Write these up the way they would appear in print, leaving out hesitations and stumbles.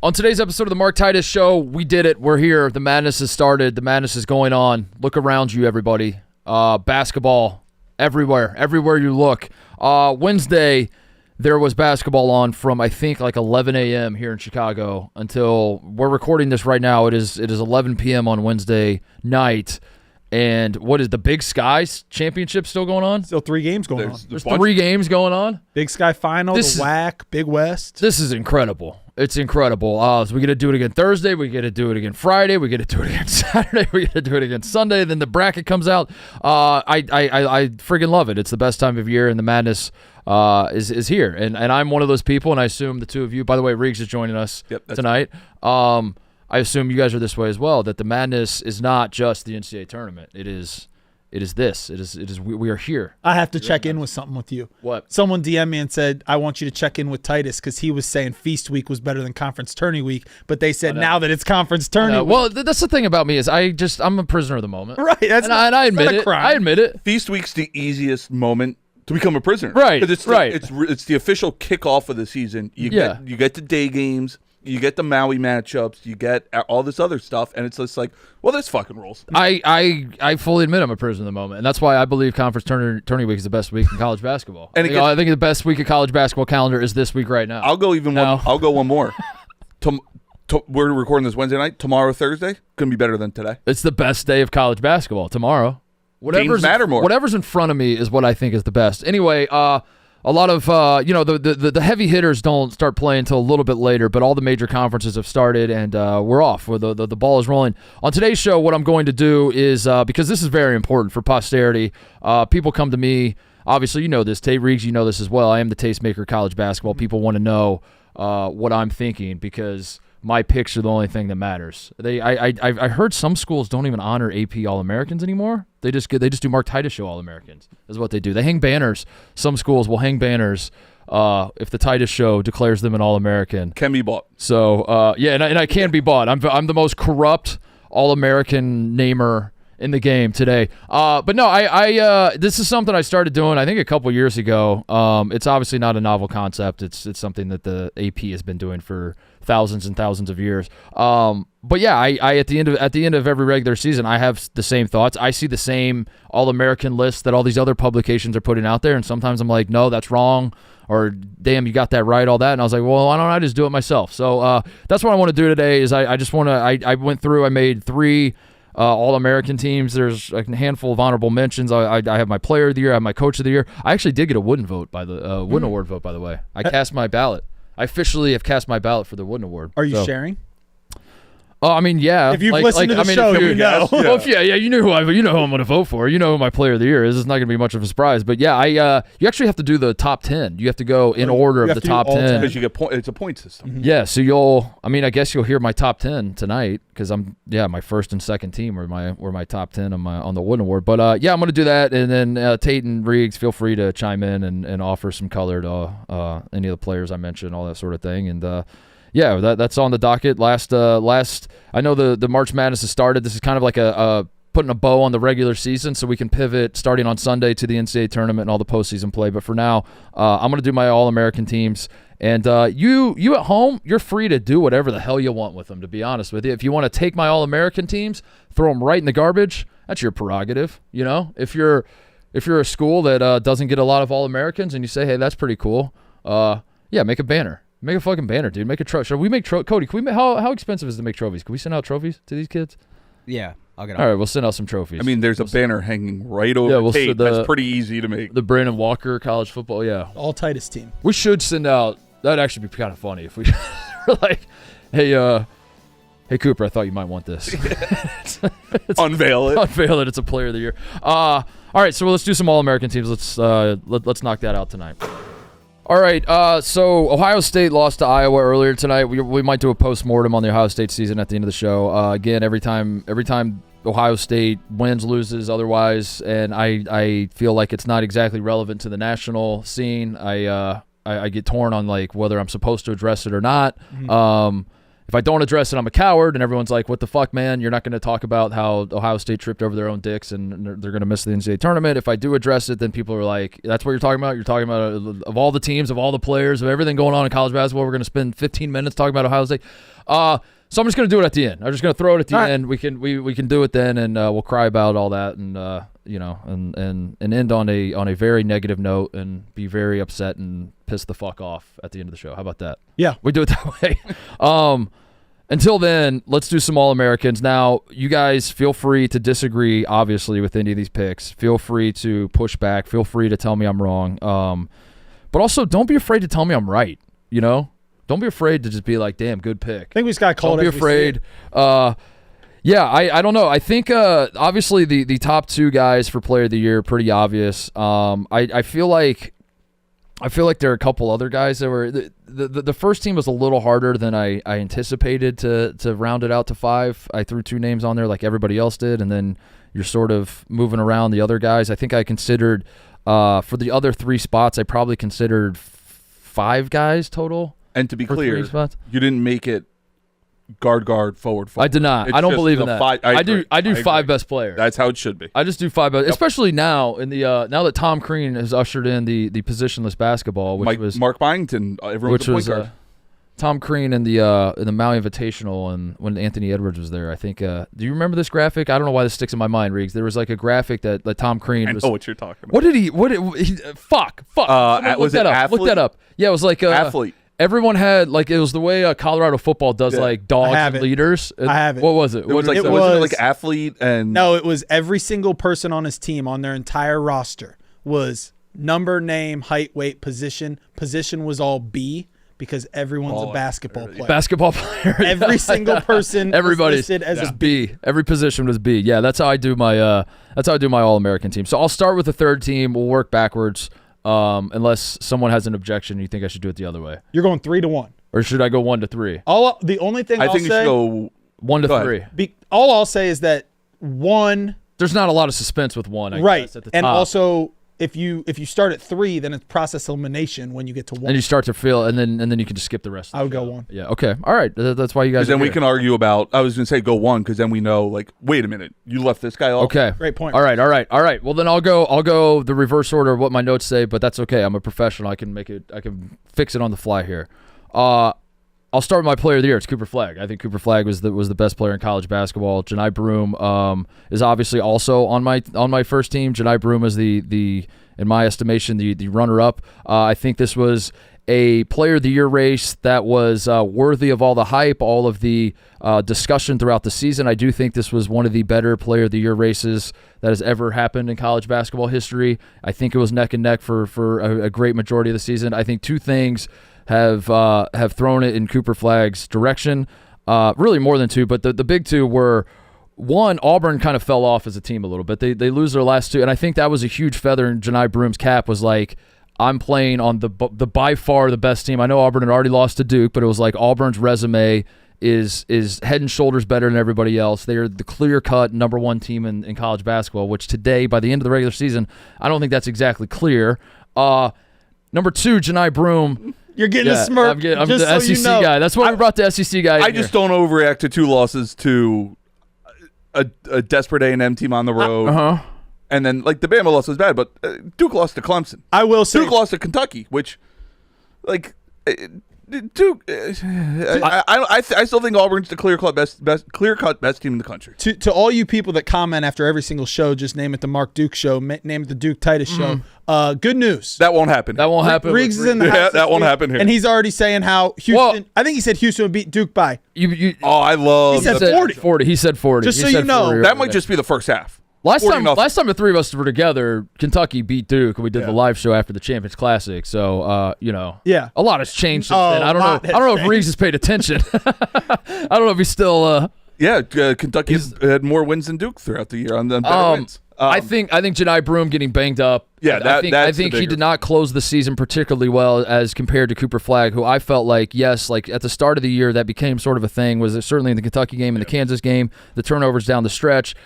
On today's episode of the Mark Titus Show, we did it. We're here. The madness has started. The madness is going on. Look around you, everybody. Basketball everywhere. Everywhere you look. Wednesday, there was basketball on from, I think, like 11 a.m. here in Chicago until we're recording this right now. It is 11 p.m. on Wednesday night. And what is the Big Sky Championship still going on? Still 3 games going on. There's 3 games going on. Big Sky Final, the WAC, Big West. This is incredible. It's incrediable. So we get to do it again Thursday. We get to do it again Friday. We get to do it again Saturday. We get to do it again Sunday. Then the bracket comes out. I friggin' love it. It's the best time of year, and the madness is here. And I'm one of those people, and I assume the two of you. By the way, Riggs is joining us tonight. I assume you guys are this way as well. That the madness is not just the NCAA tournament. It is this. It is. We are here. I have to check in with something with you. What? Someone DM'd me and said, I want you to check in with Titus because he was saying Feast Week was better than Conference Tourney Week, but they said now that it's Conference Tourney Week. Well, that's the thing about me is I'm a prisoner of the moment. Right. And I admit it. I admit it. Feast Week's the easiest moment to become a prisoner. Right. It's the official kickoff of the season. You get the day games. You get the Maui matchups, you get all this other stuff, and it's just like, well, this fucking rules. I fully admit I'm a prisoner of the moment, and that's why I believe Conference Tourney Week is the best week in college basketball. And I think the best week of college basketball calendar is this week right now. I'll go one more. We're recording this Wednesday night. Tomorrow, Thursday, couldn't be better than today. It's the best day of college basketball. Tomorrow, Games matter more. Whatever's in front of me is what I think is the best. Anyway, a lot of, the heavy hitters don't start playing until a little bit later, but all the major conferences have started, and we're off. The ball is rolling. On today's show, what I'm going to do is, because this is very important for posterity, people come to me. Obviously, you know this. Tate Riggs, you know this as well. I am the tastemaker of college basketball. People want to know what I'm thinking because my picks are the only thing that matters. I heard some schools don't even honor AP All-Americans anymore. They just do Mark Titus Show All-Americans is what they do. They hang banners. Some schools will hang banners if the Titus Show declares them an All-American. Can be bought. So and I can be bought. I'm the most corrupt All-American namer in the game today. But no, I this is something I started doing I think a couple years ago. It's obviously not a novel concept. It's something that the AP has been doing for thousands and thousands of years. But yeah, I at the end of every regular season, I have the same thoughts. I see the same All-American list that all these other publications are putting out there, and sometimes I'm like, no, that's wrong, or damn, you got that right, all that. And I was like, well, why don't I just do it myself? So that's what I want to do today. Is I just want to I went through. I made 3 All-American teams. There's a handful of honorable mentions. I have my player of the year. I have my coach of the year. I actually did get a Wooden vote Wooden Award vote, by the way. I cast my ballot. I officially have cast my ballot for the Wooden Award. Are you sharing? Oh, I mean, yeah. If you've listened to the show, you know. Well, you know who I'm going to vote for. You know who my player of the year is. It's not going to be much of a surprise. But yeah, you actually have to do the top 10. You have to go in order of the top 10 because you get it's a point system. Mm-hmm. Yeah, so I guess you'll hear my top 10 tonight because my first and second team were my top 10 on the Wooden Award. But I'm going to do that, and then Tate and Riggs, feel free to chime in and offer some color to any of the players I mentioned, all that sort of thing, and. Yeah, that's on the docket. Last, I know the March Madness has started. This is kind of like a putting a bow on the regular season, so we can pivot starting on Sunday to the NCAA tournament and all the postseason play. But for now, I'm going to do my All-American teams. And you at home, you're free to do whatever the hell you want with them. To be honest with you, if you want to take my All-American teams, throw them right in the garbage, that's your prerogative. You know, if you're a school that doesn't get a lot of All-Americans, and you say, hey, that's pretty cool. Make a banner. Make a fucking banner, dude. Make a trophy. Should we make Cody? Can we how expensive is it to make trophies? Can we send out trophies to these kids? Yeah, I'll get on. All right, we'll send out some trophies. I mean, there's a banner hanging right over Tate. That's pretty easy to make. The Brandon Walker college football, yeah. All Titus team. We should send out. That'd actually be kind of funny if we were like, hey Cooper, I thought you might want this. Unveil it. Unveil it. It's a player of the year. All right, so let's do some All-American teams. Let's knock that out tonight. All right, so Ohio State lost to Iowa earlier tonight. We might do a post-mortem on the Ohio State season at the end of the show. Again, every time Ohio State wins, loses, otherwise, and I feel like it's not exactly relevant to the national scene. I get torn on like whether I'm supposed to address it or not. Mm-hmm. if I don't address it, I'm a coward, and everyone's like, what the fuck, man? You're not going to talk about how Ohio State tripped over their own dicks and they're going to miss the NCAA tournament. If I do address it, then people are like, that's what you're talking about? You're talking about of all the teams, of all the players, of everything going on in college basketball, we're going to spend 15 minutes talking about Ohio State. So I'm just going to do it at the end. I'm just going to throw it at the end. We can do it then, and we'll cry about all that, and and end on a very negative note, and be very upset and piss the fuck off at the end of the show. How about that? Yeah, we do it that way. Until then, let's do some All-Americans. Now, you guys feel free to disagree, obviously, with any of these picks. Feel free to push back. Feel free to tell me I'm wrong. But also, don't be afraid to tell me I'm right. Don't be afraid to just be like, damn, good pick. I think we just got to call it. Don't be afraid. I don't know. I think obviously the top two guys for Player of the Year are pretty obvious. I feel like there are a couple other guys that were the first team was a little harder than I anticipated to round it out to 5. I threw 2 names on there like everybody else did, and then you're sort of moving around the other guys. I think I considered for the other 3 spots, I probably considered 5 guys total. And to be clear, you didn't make it guard, forward. I did not. I don't believe in that. I do 5 best players. That's how it should be. I just do 5 best, especially now in the now that Tom Crean has ushered in the positionless basketball, which was Mark Byington, which was Tom Crean in the Maui Invitational, and when Anthony Edwards was there. I think. Do you remember this graphic? I don't know why this sticks in my mind, Riggs. There was like a graphic that Tom Crean was. I know what you're talking about. What did he? Fuck. Was it athlete? Look that up. Yeah, it was like athlete. Everyone had like it was the way Colorado football does like dogs and leaders. I have it. What was it? It was like athlete and no, it was every single person on his team on their entire roster was number, name, height, weight, position. Position was all B because everyone's a basketball player. Basketball player. Every single person everybody's listed as a B. Every position was B. Yeah, that's how I do my All-American team. So I'll start with the third team. We'll work backwards. Unless someone has an objection, you think I should do it the other way? You're going 3-1, or should I go 1-3? The only thing I think you should go 1-3. All I'll say is that 1. There's not a lot of suspense with 1, I guess, at the and top. Also, if you start at 3, then it's process elimination when you get to 1. And you start to feel, and then you can just skip the rest. I would go 1. Yeah. Okay. All right. That's why you guys. Because then we can argue about. I was going to say go 1 because then we know. Like, wait a minute, you left this guy off. Okay. Great point. All right. Well, then I'll go the reverse order of what my notes say, but that's okay. I'm a professional. I can make it. I can fix it on the fly here. I'll start with my player of the year. It's Cooper Flagg. I think Cooper Flagg was the best player in college basketball. Janai Broome is obviously also on my first team. Janai Broome is the in my estimation the runner-up. I think this was a player of the year race that was worthy of all the hype, all of the discussion throughout the season. I do think this was one of the better player of the year races that has ever happened in college basketball history. I think it was neck and neck for a great majority of the season. I think 2 things have thrown it in Cooper Flagg's direction. Really more than 2, but the big 2 were, 1, Auburn kind of fell off as a team a little bit. They lose their last 2, and I think that was a huge feather in Janai Broome's cap, was like, I'm playing on the by far the best team. I know Auburn had already lost to Duke, but it was like Auburn's resume is head and shoulders better than everybody else. They are the clear-cut number 1 team in college basketball, which today, by the end of the regular season, I don't think that's exactly clear. Number 2, Janai Broome. You're getting a smirk. I'm the SEC guy. That's why we brought the SEC guy. I just don't overreact to 2 losses to a desperate A&M team on the road. And then, like, the Bama loss was bad, but Duke lost to Clemson. I will say Duke lost to Kentucky, which, like, Duke. I still think Auburn's the clear-cut best team in the country. To all you people that comment after every single show, just name it the Mark Duke show, name it the Duke Titus show. Good news. That won't happen. Riggs is in the house. That won't happen here. And he's already saying how Houston. Well, I think he said Houston would beat Duke by. I love. He said 40. He said 40. Just so you know, that might just be the first half. Last time the 3 of us were together, Kentucky beat Duke, and we did the live show after the Champions Classic. So, a lot has changed since then. I don't know if Riggs has paid attention. I don't know if he's still. Kentucky's had more wins than Duke throughout the year on the better wins. I think Janai Broome getting banged up. Yeah, I think he did not close the season particularly well as compared to Cooper Flagg, who I felt like, yes, like at the start of the year that became sort of a thing. Was certainly in the Kentucky game and the Kansas game, the turnovers down the stretch.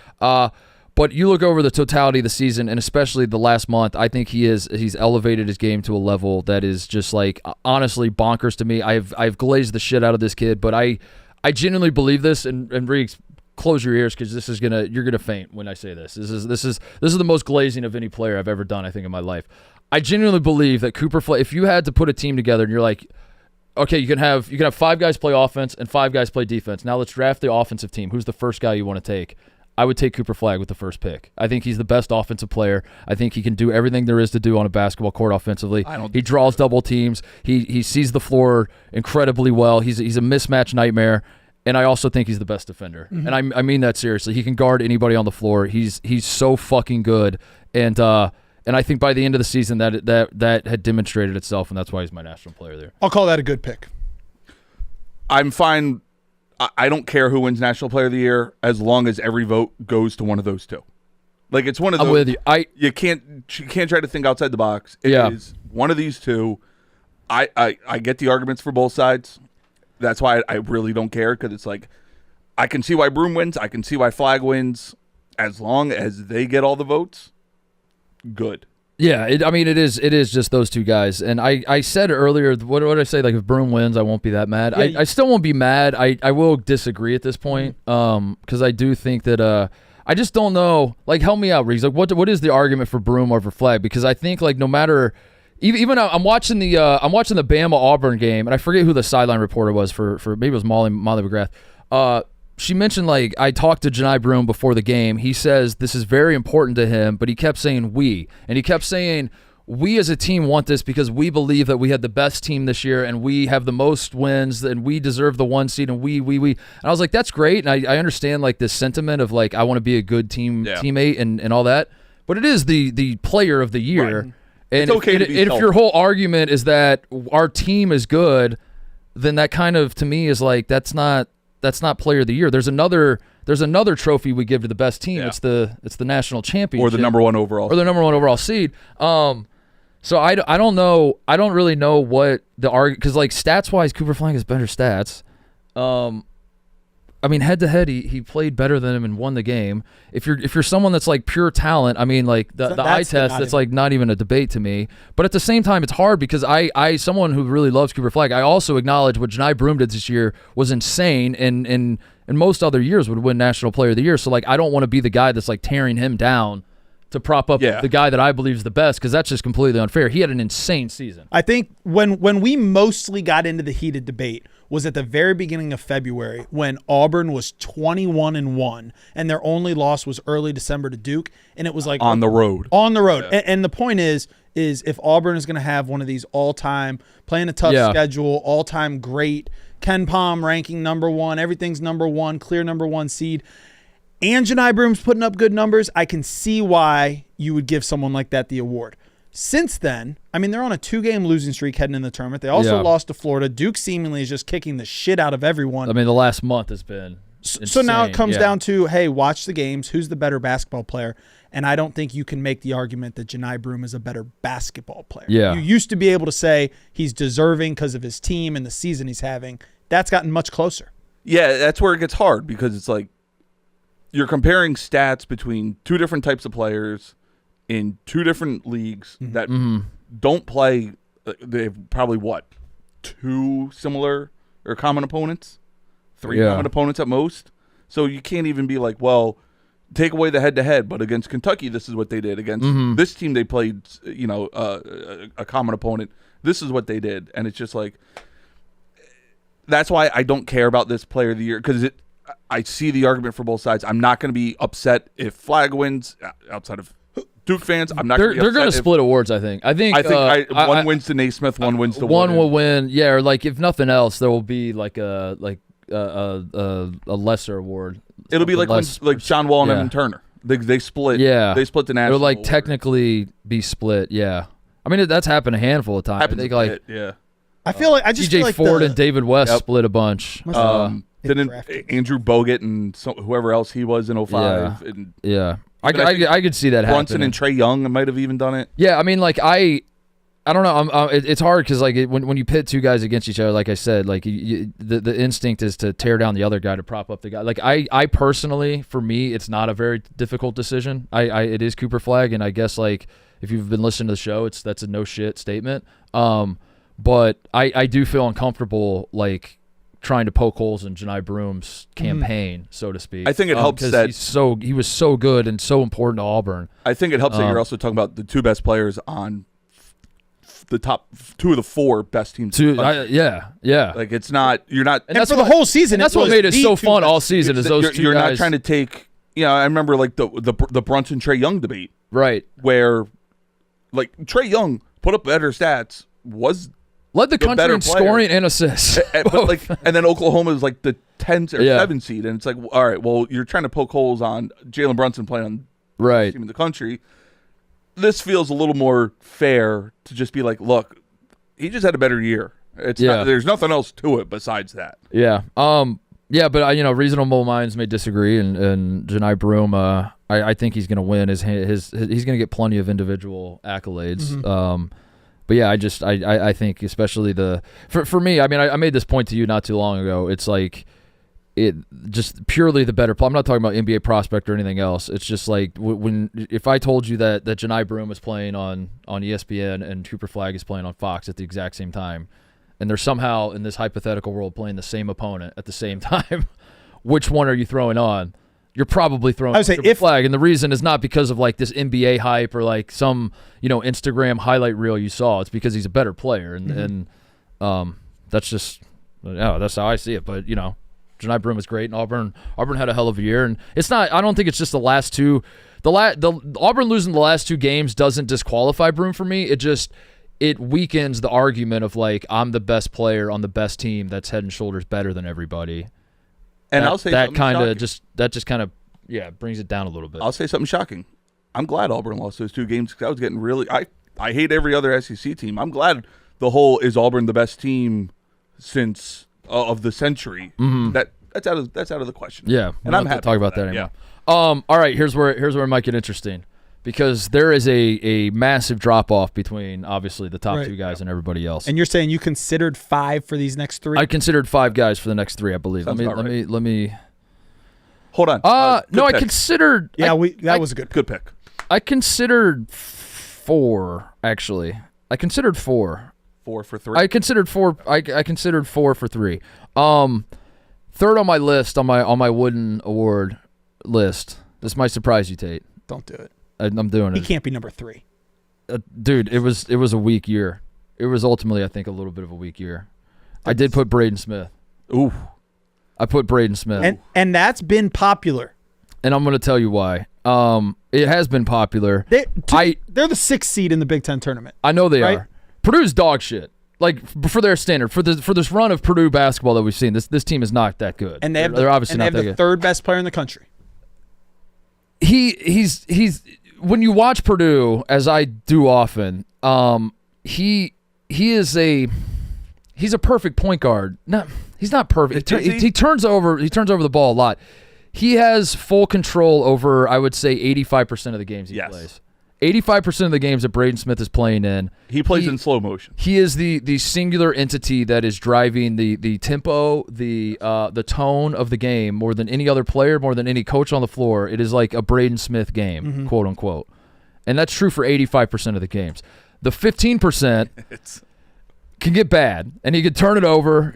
But you look over the totality of the season, and especially the last month, I think he's elevated his game to a level that is just like honestly bonkers to me. I've glazed the shit out of this kid, but I I genuinely believe this, and Reeks, close your ears because you're gonna faint when I say this. This is the most glazing of any player I've ever done, I think, in my life. I genuinely believe that Cooper Flagg, if you had to put a team together and you're like, okay, you can have 5 guys play offense and 5 guys play defense. Now let's draft the offensive team. Who's the first guy you want to take? I would take Cooper Flagg with the first pick. I think he's the best offensive player. I think he can do everything there is to do on a basketball court offensively. He draws double teams. He sees the floor incredibly well. He's a mismatch nightmare, and I also think he's the best defender. Mm-hmm. And I mean that seriously. He can guard anybody on the floor. He's so fucking good, and I think by the end of the season that had demonstrated itself, and that's why he's my national player there. I'll call that a good pick. I'm fine. I don't care who wins National Player of the Year as long as every vote goes to one of those two. Like, it's one of those. I'm with you. You can't try to think outside the box. It is one of these two. I get the arguments for both sides. That's why I really don't care, because it's like, I can see why Broom wins. I can see why Flagg wins. As long as they get all the votes, good. Yeah, it is just those two guys. And I said earlier, what did I say? Like, if Broom wins, I won't be that mad. Yeah, I still won't be mad. I will disagree at this point, because I do think that I just don't know. Like, help me out, Reeves. Like, what is the argument for Broom over Flagg? Because I think, like, no matter even I'm watching the Bama Auburn game, and I forget who the sideline reporter was for maybe it was Molly McGrath. She mentioned, like, I talked to Janai Broom before the game. He says this is very important to him, but he kept saying we. And he kept saying we as a team want this because we believe that we had the best team this year and we have the most wins and we deserve the 1 seed and we. And I was like, that's great. And I understand, like, this sentiment of, like, I want to be a good teammate and all that. But it is the player of the year. Right. And, it's okay if your whole argument is that our team is good, then that kind of, to me, is like, that's not player of the year. There's another trophy we give to the best team. Yeah. It's the national championship, or the number 1 overall seed. So I don't know. I don't really know what the argument, because, like, stats wise, Cooper Flagg has better stats. I mean, head to head, he played better than him and won the game. If you're someone that's like pure talent, I mean, like the eye test, that's like not even a debate to me. But at the same time, it's hard because I someone who really loves Cooper Flagg, I also acknowledge what Janai Broom did this year was insane, and in most other years would win National Player of the Year. So, like, I don't want to be the guy that's like tearing him down to prop up the guy that I believe is the best, because that's just completely unfair. He had an insane season. I think when we mostly got into the heated debate was at the very beginning of February, when Auburn was 21-1 and their only loss was early December to Duke, and it was like on the road. Yeah. And the point is if Auburn is going to have one of these all-time, playing a tough schedule, all-time great, Ken Pom ranking number 1, everything's number 1, clear number 1 seed, and Janai Broom's putting up good numbers, I can see why you would give someone like that the award. Since then, I mean, they're on a 2-game losing streak heading in the tournament. They also lost to Florida. Duke seemingly is just kicking the shit out of everyone. I mean, the last month has been insane. So now it comes down to, hey, watch the games. Who's the better basketball player? And I don't think you can make the argument that Janai Broom is a better basketball player. Yeah. You used to be able to say he's deserving because of his team and the season he's having. That's gotten much closer. Yeah, that's where it gets hard, because it's like you're comparing stats between 2 different types of players in 2 different leagues that don't play. They have probably 2 similar or common opponents, 3 common opponents at most. So you can't even be like, well, take away the head-to-head, but against Kentucky, this is what they did. Against this team, they played, a common opponent. This is what they did, and it's just like, that's why I don't care about this player of the year, because I see the argument for both sides. I'm not going to be upset if Flagg wins. Outside of Duke fans, I'm not. They're going to split awards. I think one wins to Naismith, one wins to one will win. Yeah, or like if nothing else, there will be like a lesser award. It'll be like John Wall and Evan Turner. They split. Yeah, they split the national. It'll like technically be split. Yeah, I mean that's happened a handful of times. I feel like DJ Ford and David West split a bunch. Didn't Andrew Bogut and whoever else he was in 05? Yeah. I could see that happening. Brunson and Trae Young might have even done it. Yeah, I mean, like I don't know. It's hard because like when you pit 2 guys against each other, like I said, like the instinct is to tear down the other guy to prop up the guy. Like I personally, for me, it's not a very difficult decision. It is Cooper Flagg, and I guess like if you've been listening to the show, that's a no shit statement. But I do feel uncomfortable like trying to poke holes in Janai Broom's campaign, so to speak. I think it helps that he was so good and so important to Auburn. I think it helps that you're also talking about the 2 best players on the top 2 of the 4 best teams. Yeah. Like it's not you're not, and that's for the whole season. That's what made it so fun all season. Is those 2 you're guys. Not trying to take. I remember like the Brunson Trae Young debate, right? Where like Trae Young put up better stats, led the country in scoring and assists, and then Oklahoma is like the 10th or 7th seed, and it's like, all right, well, you're trying to poke holes on Jalen Brunson playing on the best team in the country. This feels a little more fair to just be like, look, he just had a better year. It's not, there's nothing else to it besides that. Yeah. Yeah, but reasonable minds may disagree, and Janai Broom, I think he's going to win. He's going to get plenty of individual accolades. But yeah, I think especially for me, I mean, I made this point to you not too long ago. It's like it just purely the better play. I'm not talking about NBA prospect or anything else. It's just like if I told you that Janai Broom is playing on ESPN and Cooper Flagg is playing on Fox at the exact same time, and they're somehow in this hypothetical world playing the same opponent at the same time, which one are you throwing on? You're probably throwing Cooper Flagg, and the reason is not because of like this NBA hype or like some Instagram highlight reel you saw. It's because he's a better player, and that's just that's how I see it. But Janai Broom is great, and Auburn had a hell of a year, and it's not. I don't think it's just the last 2. The Auburn losing the last 2 games doesn't disqualify Broom for me. It weakens the argument of like I'm the best player on the best team that's head and shoulders better than everybody. And I'll say that kind of just kind of brings it down a little bit. I'll say something shocking. I'm glad Auburn lost those 2 games because I was getting really. I hate every other SEC team. I'm glad the whole is Auburn the best team since of the century. That's out of the question. Yeah, and I'm happy to talk about that anymore. Yeah. All right, here's where it might get interesting. Because there is a massive drop-off between, obviously, the top 2 guys and everybody else. And you're saying you considered 5 for these next 3? I considered 5 guys for the next 3, I believe. Let me. Hold on. No, pick. I considered. Yeah, that was a good pick. I considered 4, actually. I considered 4. 4 for 3. I considered 4. I considered 4 for 3. Third on my list, on my Wooden Award list. This might surprise you, Tate. Don't do it. I'm doing it. He can't be number 3. Dude, it was a weak year. It was ultimately, I think, a little bit of a weak year. I did put Braden Smith. Ooh. I put Braden Smith. And that's been popular. And I'm going to tell you why. It has been popular. They're the 6th seed in the Big Ten tournament. I know they are. Purdue's dog shit. Like, for their standard, for this run of Purdue basketball that we've seen, this team is not that good. And they're obviously not that good. The 3rd best player in the country. He's when you watch Purdue, as I do often, he's a perfect point guard. No, he's not perfect. He turns over the ball a lot. He has full control over, I would say, 85% of the games he plays. 85% of the games that Braden Smith is playing in. He plays in slow motion. He is the singular entity that is driving the tempo, the tone of the game more than any other player, more than any coach on the floor. It is like a Braden Smith game, quote unquote. And that's true for 85% of the games. The 15% can get bad, and he can turn it over.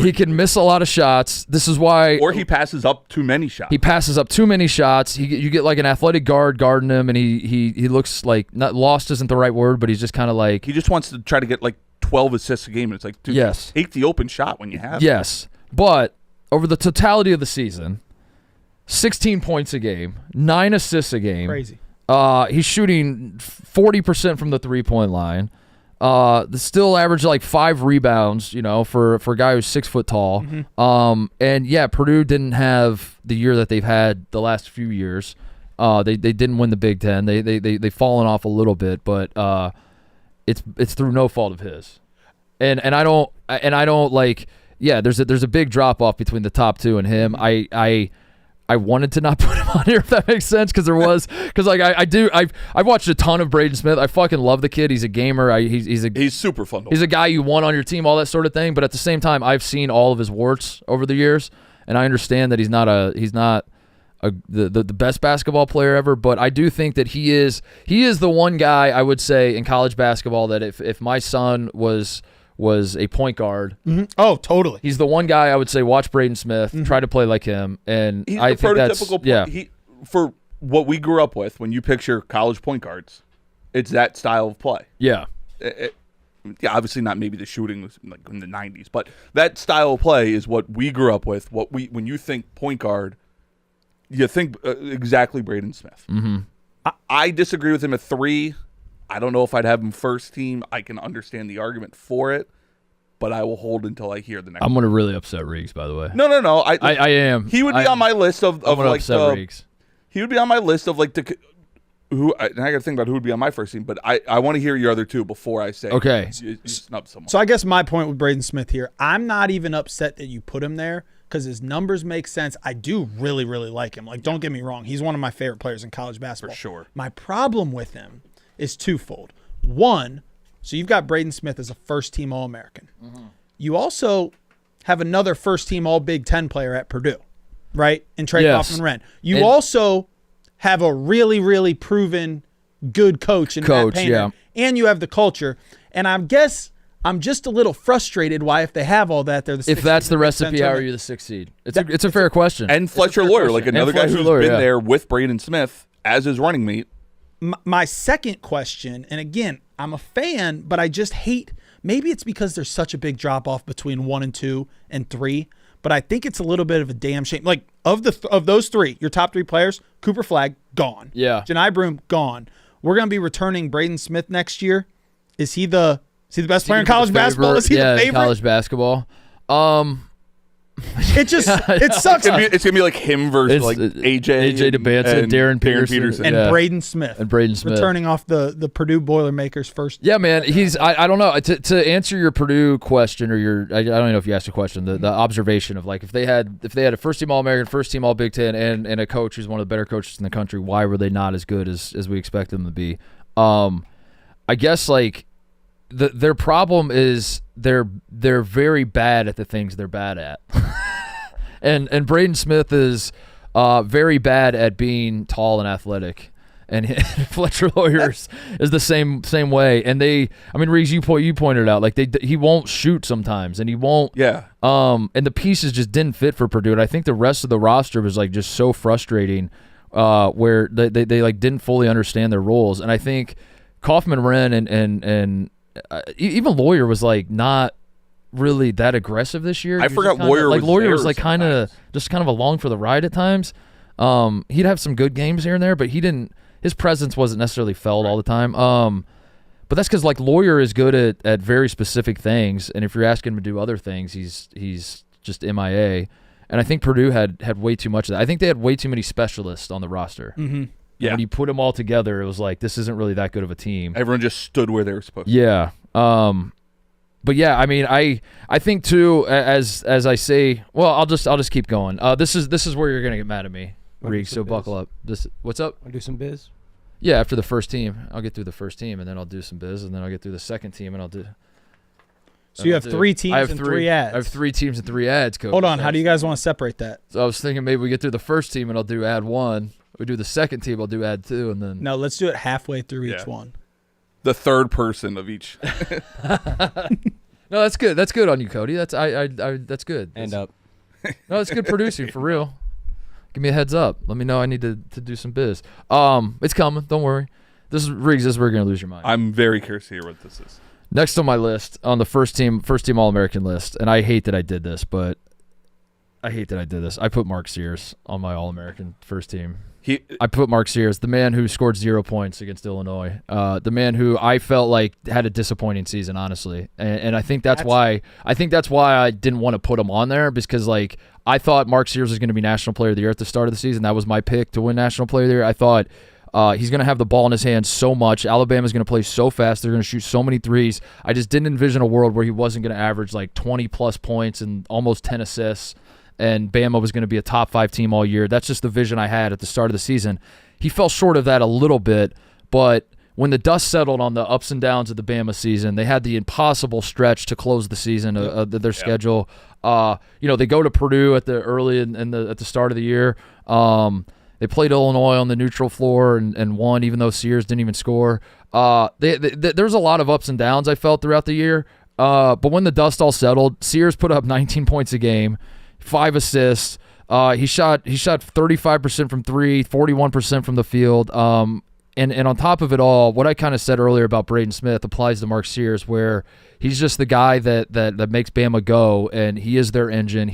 He can miss a lot of shots. This is why. Or he passes up too many shots. He passes up too many shots. You get like an athletic guard guarding him, and he looks like, not lost isn't the right word, but he's just kind of like. He just wants to try to get like 12 assists a game, and it's like, dude, take the open shot when you have it. Yes, but over the totality of the season, 16 points a game, 9 assists a game. Crazy. He's shooting 40% from the 3-point line. Still average like 5 rebounds, for a guy who's 6 foot tall. And yeah, Purdue didn't have the year that they've had the last few years. They didn't win the Big Ten. They've fallen off a little bit, but it's through no fault of his. And I don't like. Yeah, there's a big drop off between the top 2 and him. I wanted to not put him on here, if that makes sense, because I've watched a ton of Braden Smith. I fucking love the kid. He's a gamer. He's super fun. He's a guy you want on your team, all that sort of thing. But at the same time, I've seen all of his warts over the years, and I understand that he's not the best basketball player ever. But I do think that he is the one guy I would say in college basketball that if my son was was a point guard. Mm-hmm. Oh, totally. He's the one guy I would say watch Braden Smith, try to play like him, and He's I the think that's prototypical for what we grew up with. When you picture college point guards, it's that style of play. Yeah. Yeah, obviously not maybe the shooting was like in the 90s, but that style of play is what we grew up with. When you think point guard, you think exactly Braden Smith. Mm-hmm. I disagree with him at 3. I don't know if I'd have him first team. I can understand the argument for it, but I will hold until I hear the next. I'm going to really upset Riggs, by the way. No. I am. He would be on my list of like Riggs. He would be on my list of like and I got to think about who would be on my first team, but I want to hear your other two before I say okay. You snub someone. So I guess my point with Braden Smith here, I'm not even upset that you put him there because his numbers make sense. I do really, really like him. Like, don't get me wrong. He's one of my favorite players in college basketball. For sure. My problem with him is twofold. One, so you've got Braden Smith as a first-team All-American. Mm-hmm. You also have another first-team All-Big Ten player at Purdue, right? And Trey Kaufman-Renn. You also have a really, really proven good coach in Matt Painter, and you have the culture. And I guess I'm just a little frustrated why, if they have all that, they're the sixth seed. If that's the recipe, how are you the 6th seed? It's a fair question. And Fletcher Lawyer, like another guy who's been there with Braden Smith as his running mate. My second question, and again, I'm a fan, but I just hate, maybe it's because there's such a big drop-off between 1 and 2 and 3, but I think it's a little bit of a damn shame. Like, of those 3, your top 3 players, Cooper Flagg, gone. Yeah. Janai Broome, gone. We're going to be returning Braden Smith next year. Is he the best player in college basketball? Is he the favorite? College basketball. It sucks. It's gonna be like him versus like AJ DeBanson, Darren Peterson, and Braden Smith. Returning off the Purdue Boilermakers first. Yeah, man. He's I don't know. To answer your Purdue question, or your I don't know if you asked a question, the observation of like if they had a first team All-American, first team All-Big Ten, and a coach who's one of the better coaches in the country, why were they not as good as we expect them to be? I guess like their problem is they're very bad at the things they're bad at. and Braden Smith is very bad at being tall and athletic. And Fletcher Lawyers is the same way. And Reeves, you pointed it out, like he won't shoot sometimes, and he won't. Yeah. And the pieces just didn't fit for Purdue. And I think the rest of the roster was like just so frustrating, where they like didn't fully understand their roles. And I think Kaufman-Renn and even Lawyer was like not really that aggressive this year. I forgot Lawyer was Lawyer was like kind of along for the ride at times. He'd have some good games here and there, but his presence wasn't necessarily felt all the time. But that's because like Lawyer is good at very specific things, and if you're asking him to do other things, he's just MIA. And I think Purdue had way too much of that. I think they had way too many specialists on the roster. Mm-hmm. Yeah. When you put them all together, it was like, this isn't really that good of a team. Everyone just stood where they were supposed to. Yeah. But yeah, I mean, I think too, as I say, well, I'll just keep going. This is where you're gonna get mad at me, Reek. So buckle up. What's up? I'll do some biz. Yeah, after the first team, I'll get through the first team, and then I'll do some biz, and then I'll get through the second team, and I'll do. So you have 3 teams and 3 ads. I have 3 teams and 3 ads, Coach. Hold on, how do you guys want to separate that? So I was thinking maybe we get through the first team, and I'll do ad 1. We do the second team, I'll do ad 2, and then. No, let's do it halfway through each one. The third person of each. No, that's good. That's good on you, Cody. That's that's good. End up. No, that's good producing for real. Give me a heads up. Let me know I need to do some biz. It's coming. Don't worry. This is Riggs. This is where you're gonna lose your mind. I'm very curious to hear what this is. Next on my list, on the first team All-American list, and I hate that I did this, I put Mark Sears on my All-American first team. I put Mark Sears, the man who scored 0 points against Illinois, the man who I felt like had a disappointing season, honestly, and I think that's why I didn't want to put him on there, because like I thought Mark Sears was going to be National Player of the Year at the start of the season. That was my pick to win National Player of the Year. I thought he's going to have the ball in his hands so much. Alabama's going to play so fast. They're going to shoot so many threes. I just didn't envision a world where he wasn't going to average like 20-plus points and almost 10 assists, and Bama was going to be a top 5 team all year. That's just the vision I had at the start of the season. He fell short of that a little bit, but when the dust settled on the ups and downs of the Bama season, they had the impossible stretch to close the season of their schedule. They go to Purdue at the at the start of the year. They played Illinois on the neutral floor and won, even though Sears didn't even score. There's a lot of ups and downs I felt throughout the year. But when the dust all settled, Sears put up 19 points a game, 5 assists. He shot 35% from 3, 41% from the field. And on top of it all, what I kind of said earlier about Braden Smith applies to Mark Sears, where he's just the guy that makes Bama go, and he is their engine.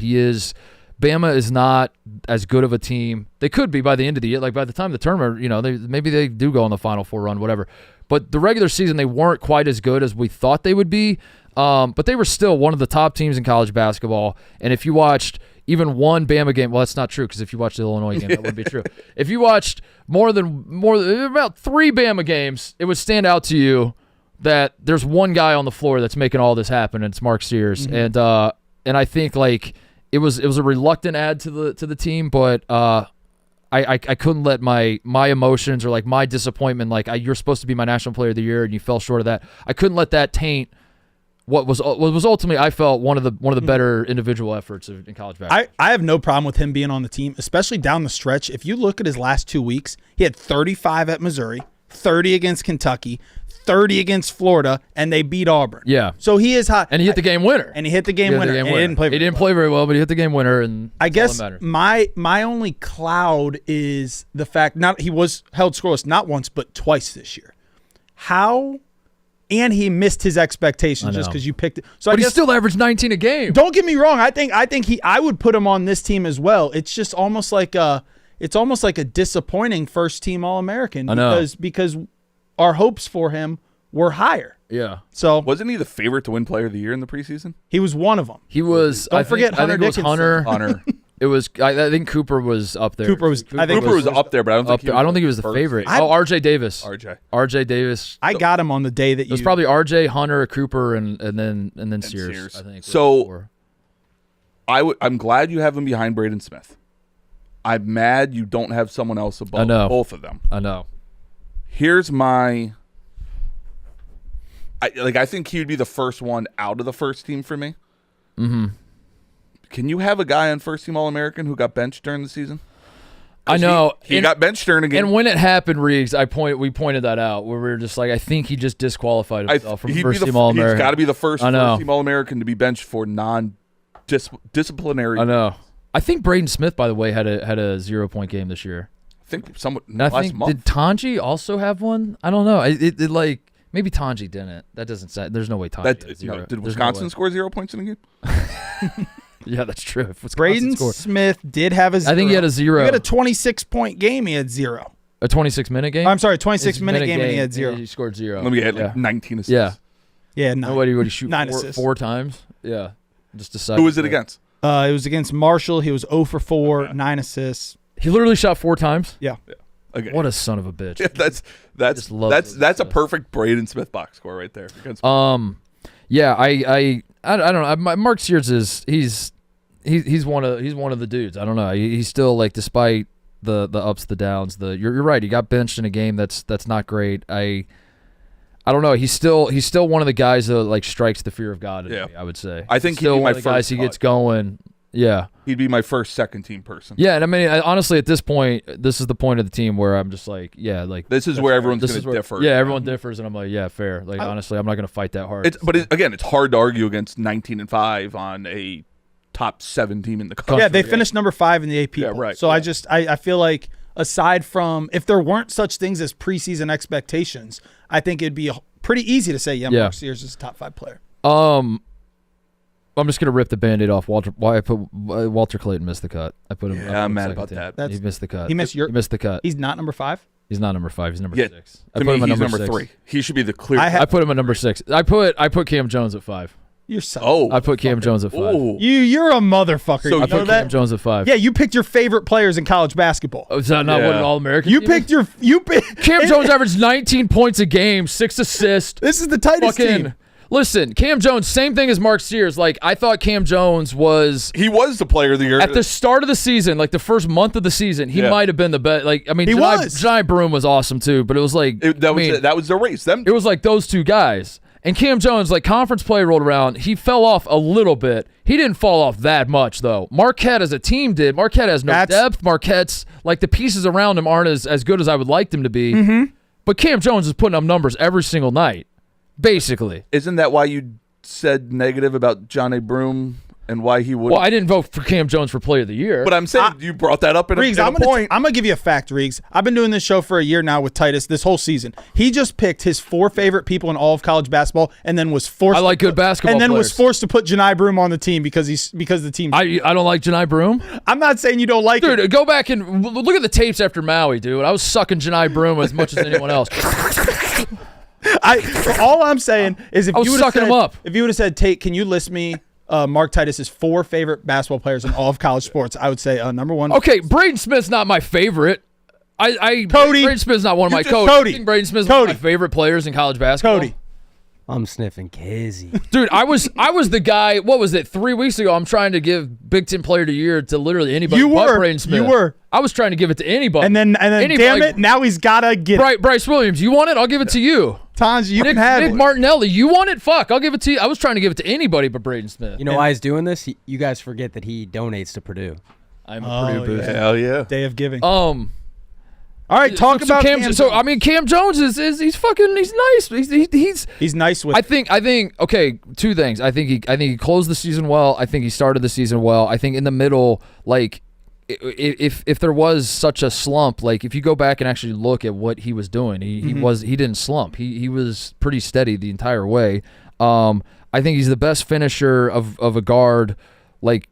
Bama is not as good of a team. They could be by the end of the year. Like by the time the tournament, maybe they do go on the Final Four run, whatever. But the regular season, they weren't quite as good as we thought they would be. But they were still one of the top teams in college basketball. And if you watched even one Bama game, well, that's not true, because if you watched the Illinois game, that wouldn't be true. If you watched more than about 3 Bama games, it would stand out to you that there's one guy on the floor that's making all this happen, and it's Mark Sears. Mm-hmm. And I think like it was a reluctant add to the team, but I couldn't let my emotions or like my disappointment, like you're supposed to be my National Player of the Year and you fell short of that. I couldn't let that taint what was ultimately, I felt, one of the better individual efforts in college basketball. I have no problem with him being on the team, especially down the stretch. If you look at his last 2 weeks, he had 35 at Missouri, 30 against Kentucky, 30 against Florida, and they beat Auburn. Yeah. So he is hot. And he hit the game winner. And he hit the game winner. He didn't play very well, but he hit the game winner. And I guess my only cloud is the fact he was held scoreless not once but twice this year. How? And he missed his expectations just because you picked it. So but he still averaged 19 a game. Don't get me wrong. I think I would put him on this team as well. It's just almost like a disappointing first team All-American because our hopes for him were higher. Yeah. So wasn't he the favorite to win Player of the Year in the preseason? He was one of them. He was. Don't forget Hunter Dickinson. Hunter. It was. I think Cooper was up there. Cooper was up there, but I don't think he was the favorite. R.J. Davis. R.J. Davis. I got him on the day that it was probably R.J., Hunter, Cooper, and then Sears. I think. So I'm glad you have him behind Braden Smith. I'm mad you don't have someone else above both of them. I know. Here's my. I think he would be the first one out of the first team for me. Mm-hmm. Can you have a guy on first team All-American who got benched during the season? I know. He got benched during a game. And when it happened, Riggs, we pointed that out, where we were just like, I think he just disqualified himself from first team All-American. He's got to be the first team All-American to be benched for non-disciplinary. I know. I think Braden Smith, by the way, had a 0-point game this year. I think someone last month. Did Tanji also have one? I don't know. It like maybe Tanji didn't. That doesn't say. There's no way Tanji had 0. Did Wisconsin score 0 points in the game? Yeah, that's true. Braden Smith did have a 0. I think he had a 0. He had a 26-point game. He had 0. A 26-minute game? I'm sorry, 26-minute game, and he had 0. He scored 0. Let me get 19 assists. Yeah. Yeah, 9. What did he shoot 9 assists. 4 times? Yeah. Just decided. Who was it against? It was against Marshall. He was 0 for 4, 9 assists. He literally shot 4 times? Yeah. Okay. What a son of a bitch. Yeah, that's a perfect Braden Smith box score right there. Yeah, I don't know. Mark Sears he's one of the dudes. I don't know. He's still, like, despite the ups, the downs, you're right. He got benched in a game that's not great. I don't know. He's still one of the guys that, like, strikes the fear of God in me, I would say. I think he's still he'd be one of the guys he gets going. Yeah. He'd be my first second team person. Yeah, and I mean, honestly, at this point, this is the point of the team where I'm just like, yeah, like this is where everyone's going to differ. Yeah, everyone differs, and I'm like, yeah, fair. Like, honestly, I'm not going to fight that hard. It's hard to argue against 19-5 on a top 7 team in the country. Yeah, they finished number 5 in the AP poll. Yeah, right. So I feel like aside from if there weren't such things as preseason expectations, I think it'd be pretty easy to say, Mark Sears is a top 5 player. I'm just gonna rip the Band-Aid off. Walter Clayton missed the cut. I put him. Yeah, I'm mad about that. He missed the cut. He missed the cut. He's not number 5. He's not number 5. He's number 6. To me, he's number 3. He should be the clear. I put him at number 6. I put Cam Jones at 5. You're so. I put Cam Jones at 5. You're a motherfucker. So you I put Cam Jones at 5. Yeah, you picked your favorite players in college basketball. Oh, is that not what an All-American? Cam Jones averaged 19 points a game, 6 assists. This is the Titus team. Listen, Cam Jones, same thing as Mark Sears. Like, I thought Cam Jones was... He was the player of the year. At the start of the season, like the first month of the season, he might have been the best. Like, I mean, Jani Broome was awesome too, but it was like... that was the race. It was like those two guys. And Cam Jones, like, conference play rolled around. He fell off a little bit. He didn't fall off that much, though. Marquette as a team did. Marquette has no depth. Marquette's, like, the pieces around him aren't as good as I would like them to be. Mm-hmm. But Cam Jones is putting up numbers every single night, basically. Isn't that why you said negative about Johnny Broom and why he would. Well, I didn't vote for Cam Jones for Player of the Year. But I'm saying you brought that up in Riggs, a point. I'm going to give you a fact, Riggs. I've been doing this show for a year now with Titus this whole season. He just picked his 4 favorite people in all of college basketball and then was forced I like good basketball and then players. was forced to put Janai Broom on the team because the team. I don't like Janai Broom. I'm not saying you don't like Dude, it. go back and look at the tapes after Maui, dude. I was sucking Janai Broom as much as anyone else. All I'm saying is if I was you would have sucking said, him up. if you would have said, Tate, can you list me Mark Titus's 4 favorite basketball players in all of college sports? I would say number 1. Okay, Braden Smith's not my favorite. Cody. Braden Smith's not one of my coaches. Cody. I think Braden Smith's one of my favorite players in college basketball. Cody. I'm sniffing Kizzy. Dude, I was the guy, what was it, 3 weeks ago, I'm trying to give Big Ten Player of the Year to literally anybody but Braden Smith. You were. I was trying to give it to anybody. And then Anybody, damn it, now he's got to get it. Bryce Williams, you want it? I'll give it to you. Tons, you Nick, can have Nick it. Martinelli, you want it? Fuck, I'll give it to you. I was trying to give it to anybody but Braden Smith. You know why he's doing this? You guys forget that he donates to Purdue. I'm a Purdue booster. Hell yeah. Day of giving. All right, talk about Cam Jones. So I mean, Cam Jones is he's nice. He's nice with. I think okay, 2 things. I think he closed the season well. I think he started the season well. I think in the middle, like if there was such a slump, like if you go back and actually look at what he was doing, he didn't slump. He was pretty steady the entire way. I think he's the best finisher of a guard. Like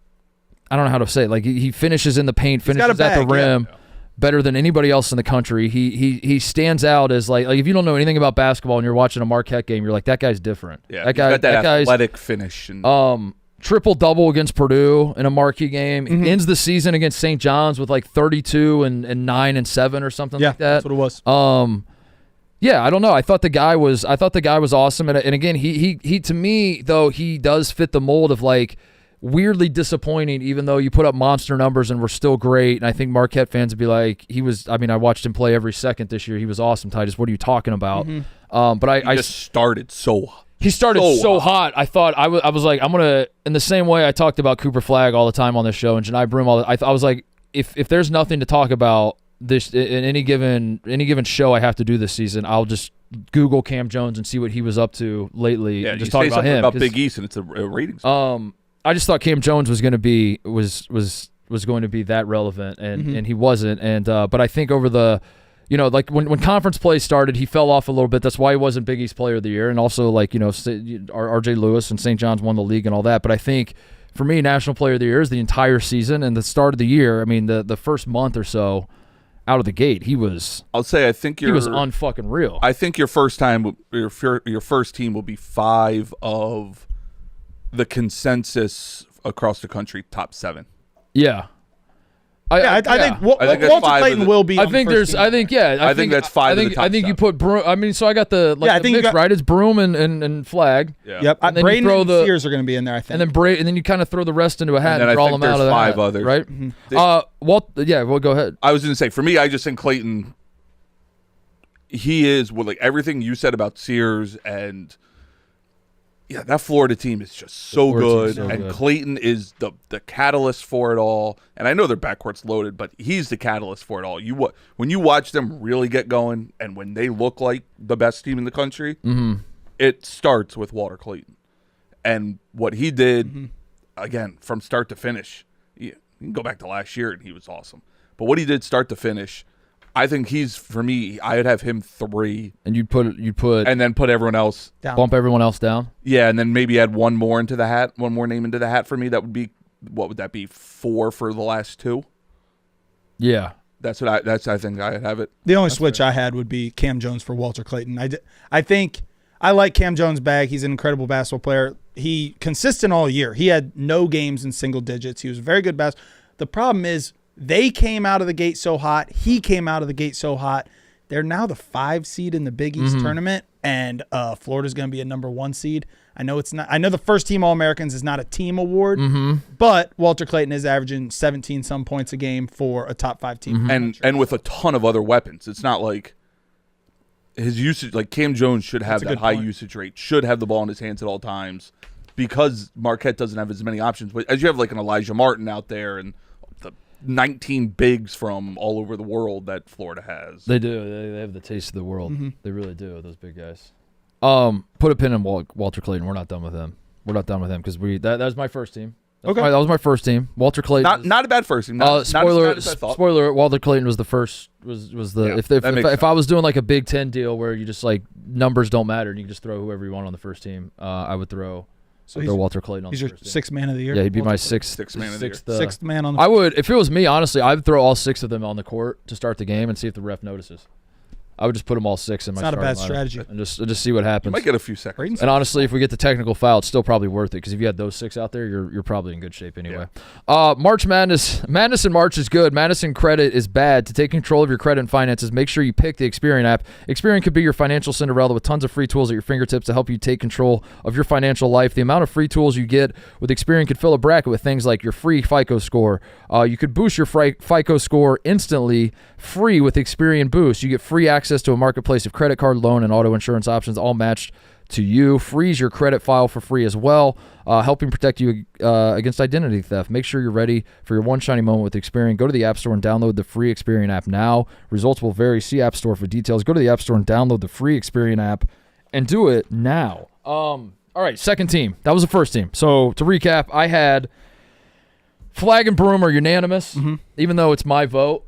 I don't know how to say it. Like he finishes in the paint, finishes at the rim. Yeah. Better than anybody else in the country. He stands out as like if you don't know anything about basketball and you're watching a Marquette game, you're like, that guy's different. Yeah, that guy, got that guy's athletic finish. And triple-double against Purdue in a marquee game. Ends the season against St. John's with like 32 and 9 and 7 or something like that. Yeah, that's what it was. Yeah, I don't know. I thought the guy was awesome. And again, he to me though, he does fit the mold of like weirdly disappointing, even though you put up monster numbers and were still great. And I think Marquette fans would be like, I watched him play every second this year. He was awesome, Titus. What are you talking about? But I just started so He started so hot. I thought I was like, I'm gonna, in the same way I talked about Cooper Flagg all the time on this show and Janai Broom. I was like, if there's nothing to talk about this in any given show I have to do this season, I'll just Google Cam Jones and see what he was up to lately. Yeah, and just you talk say about something him about Big East and it's a ratings. I just thought Cam Jones was going to be was going to be that relevant, and he wasn't. And but I think over the, like when conference play started, he fell off a little bit. That's why he wasn't Big East Player of the Year. And also R.J. Lewis and St. John's won the league and all that. But I think for me, National Player of the Year is the entire season and the start of the year. I mean, the first month or so out of the gate, he was. I'll say I think he was unfucking real. I think your first team will be 5 of the consensus across the country top 7. Yeah. I think Walter Clayton will be. I think that's 5 of the top 7. You put Broom. I mean, so I got the mix, right? It's Broom and Flagg. Yeah. Yep. And then Braden and Sears are going to be in there, I think. And then you kind of throw the rest into a hat and draw them out of that. 5 others, right? Well, go ahead. I was going to say, for me, I just think Clayton. He is everything you said about Sears and. Yeah, that Florida team is just so good, and Clayton is the catalyst for it all. And I know their backcourt's loaded, but he's the catalyst for it all. When you watch them really get going, and when they look like the best team in the country, it starts with Walter Clayton. And what he did, again, from start to finish, you can go back to last year, and he was awesome. But what he did start to finish, I think for me, I would have him 3. And you'd put and then put everyone else down. Bump everyone else down. Yeah, and then maybe add one more into the hat, one more name into the hat for me. That would be, what would that be? 4 for the last 2. Yeah, I think I'd have it. The only switch I had would be Cam Jones for Walter Clayton. I think I like Cam Jones' bag. He's an incredible basketball player. He consistent all year. He had no games in single digits. He was a very good basketball. The problem is, they came out of the gate so hot. He came out of the gate so hot. They're now the 5 seed in the Big East tournament, and Florida's going to be a number 1 seed. I know it's not. I know the first team All-Americans is not a team award, but Walter Clayton is averaging 17 some points a game for a top 5 team, and with a ton of other weapons. It's not like his usage. Like Cam Jones should have that high usage rate. Should have the ball in his hands at all times because Marquette doesn't have as many options. But as you have like an Elijah Martin out there and 19 bigs from all over the world that Florida has. They do. They have the taste of the world. They really do, those big guys. Put a pin in Walter Clayton. We're not done with him. We're not done with him because that was my first team. Okay. That was my first team. Walter Clayton. Not a bad first team. Not as bad as I thought. Spoiler: Walter Clayton was the first. Was the Yeah, if I was doing like a Big Ten deal where you just like numbers don't matter and you can just throw whoever you want on the first team, I would throw. So throw Walter Clayton on the first team. He's your sixth man of the year. Yeah, he'd be Walter my Clayton. sixth man of the year. Sixth man on the. I would, if it was me, honestly, I'd throw all 6 of them on the court to start the game and see if the ref notices. I would just put them all 6 in my. It's not a bad starting lineup strategy. and just see what happens. You might get a few seconds. And honestly, if we get the technical foul, it's still probably worth it because if you had those 6 out there, you're probably in good shape anyway. March Madness in March is good. Madness in credit is bad. To take control of your credit and finances, make sure you pick the Experian app. Experian could be your financial Cinderella with tons of free tools at your fingertips to help you take control of your financial life. The amount of free tools you get with Experian could fill a bracket with things like your free FICO score. You could boost your FICO score instantly, free with Experian Boost. You get free access to a marketplace of credit card, loan, and auto insurance options, all matched to you. Freeze your credit file for free as well, helping protect you against identity theft. Make sure you're ready for your one shiny moment with Experian. Go to the App Store and download the free Experian app now. Results will vary. See App Store for details. Go to the App Store and download the free Experian app and do it now. All right, second team. That was the first team. So to recap, I had Flag and Broom are unanimous, even though it's my vote.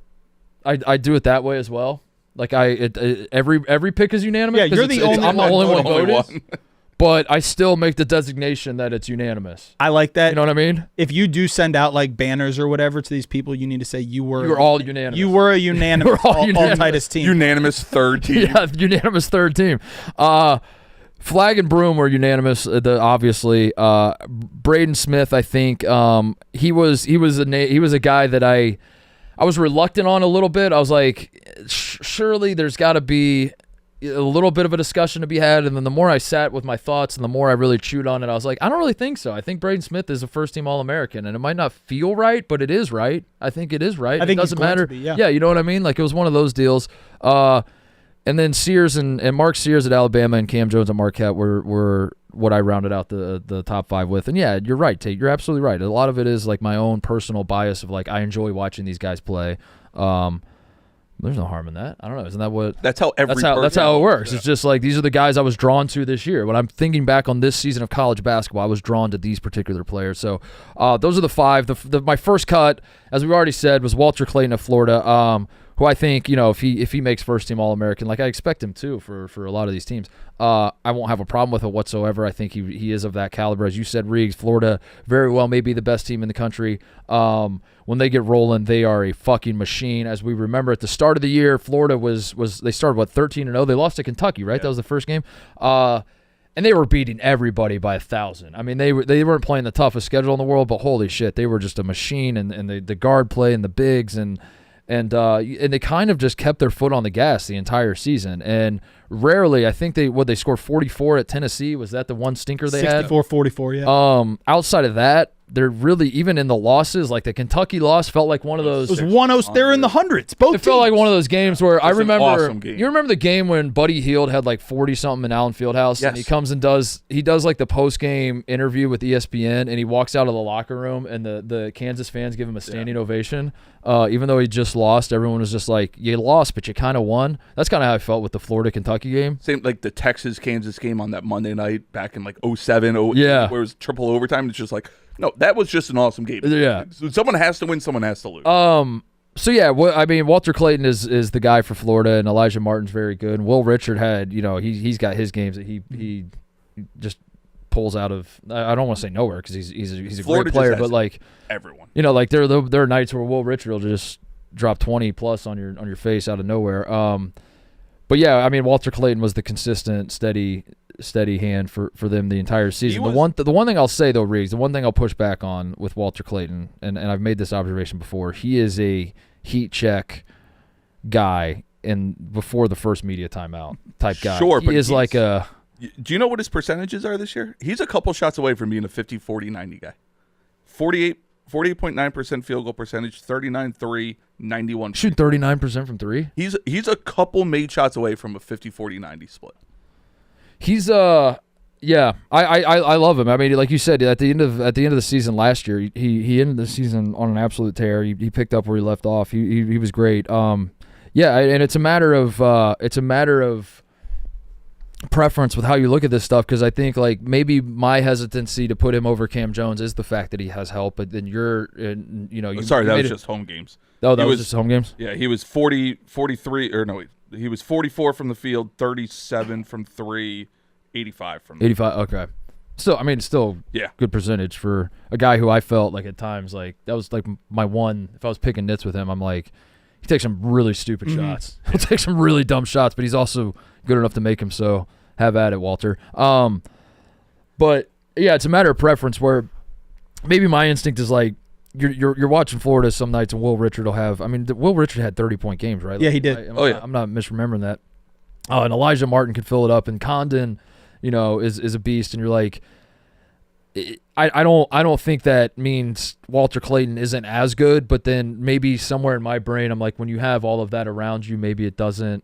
I do it that way as well. Like every pick is unanimous. Yeah, you're the only I'm the one only one who voting. voted. But I still make the designation that it's unanimous. I like that. You know what I mean? If you do send out like banners or whatever to these people, you need to say you were all unanimous. You were a unanimous all unanimous. Titus team. Unanimous third team. Yeah, unanimous third team. Flag and Broom were unanimous. Obviously, Braden Smith. I think he was a guy that I was reluctant on a little bit. I was like, surely there's got to be a little bit of a discussion to be had. And then the more I sat with my thoughts and the more I really chewed on it, I was like, I don't really think so. I think Braden Smith is a first-team All-American, and it might not feel right, but it is right. I think it is right. I think it doesn't matter. Yeah, you know what I mean? Like it was one of those deals. And then Sears and Mark Sears at Alabama and Cam Jones at Marquette were what I rounded out the top 5 with. And yeah, you're right, Tate. You're absolutely right. A lot of it is like my own personal bias of like I enjoy watching these guys play. There's no harm in that. I don't know. Isn't that what? That's how that's how it works. Yeah. It's just like these are the guys I was drawn to this year. When I'm thinking back on this season of college basketball, I was drawn to these particular players. So those are the 5. My first cut, as we already said, was Walter Clayton of Florida. Who I think, if he makes first team All-American, like I expect him to for a lot of these teams, I won't have a problem with it whatsoever. I think he is of that caliber. As you said, Riggs, Florida very well may be the best team in the country. When they get rolling, they are a fucking machine. As we remember at the start of the year, Florida was they started 13-0. They lost to Kentucky, right? Yeah. That was the first game. And they were beating everybody by 1,000. I mean, they weren't playing the toughest schedule in the world, but holy shit, they were just a machine. And the guard play and the bigs and they kind of just kept their foot on the gas the entire season. And rarely, I think they scored 44 at Tennessee. Was that the one stinker they had? 64-44, yeah. Outside of that, they're really, even in the losses, like the Kentucky loss felt like one of those. It was 1-0. They're in the hundreds. Both It felt like one of those games where I remember. Awesome game. You remember the game when Buddy Hield had like 40-something in Allen Fieldhouse? Yes. And he comes and does like the post-game interview with ESPN, and he walks out of the locker room, and the Kansas fans give him a standing ovation. Even though he just lost, everyone was just like, you lost, but you kind of won. That's kind of how I felt with the Florida-Kentucky game. Same like the Texas-Kansas game on that Monday night back in like 07, 08, yeah, where it was triple overtime. It's just like, no, that was just an awesome game. Yeah. Someone has to win, someone has to lose. So yeah, Walter Clayton is the guy for Florida, and Elijah Martin's very good. And Will Richard had, he's got his games that he just pulls out of, I don't want to say nowhere because he's a great player, but like everyone, like there are nights where Will Richard will just drop 20 plus on your face out of nowhere. But yeah, Walter Clayton was the consistent, steady hand for them the entire season. The one thing I'll say though, Riggs, the one thing I'll push back on with Walter Clayton, and I've made this observation before, he is a heat check guy before the first media timeout type guy. Sure, he is like a. Do you know what his percentages are this year? He's a couple shots away from being a 50-40-90 guy. 48.9% field goal percentage, 39-3, 91. Shoot 39% from 3. He's a couple made shots away from a 50-40-90 split. He's yeah, I love him. Like you said, at the end of the season last year, he ended the season on an absolute tear. He picked up where he left off. He was great. Yeah, and it's a matter of preference with how you look at this stuff, because I think like maybe my hesitancy to put him over Cam Jones is the fact that he has help, but then Sorry, that was just home games. Oh, that was just home games? Yeah, he was 43, or no, he was 44 from the field, 37 from 3, 85 from 85, okay. Still, I mean, still good percentage for a guy who I felt like at times, like that was like my one, if I was picking nits with him, I'm like, he takes some really stupid shots. He'll take some really dumb shots, but he's also good enough to make him so. Have at it, Walter. But yeah, it's a matter of preference where maybe my instinct is like you're watching Florida some nights and Will Richard will have. I mean, Will Richard had 30-point games, right? Yeah, he did. I'm not misremembering that. And Elijah Martin could fill it up, and Condon, is a beast. And you're like, I don't think that means Walter Clayton isn't as good. But then maybe somewhere in my brain, I'm like, when you have all of that around you, maybe it doesn't.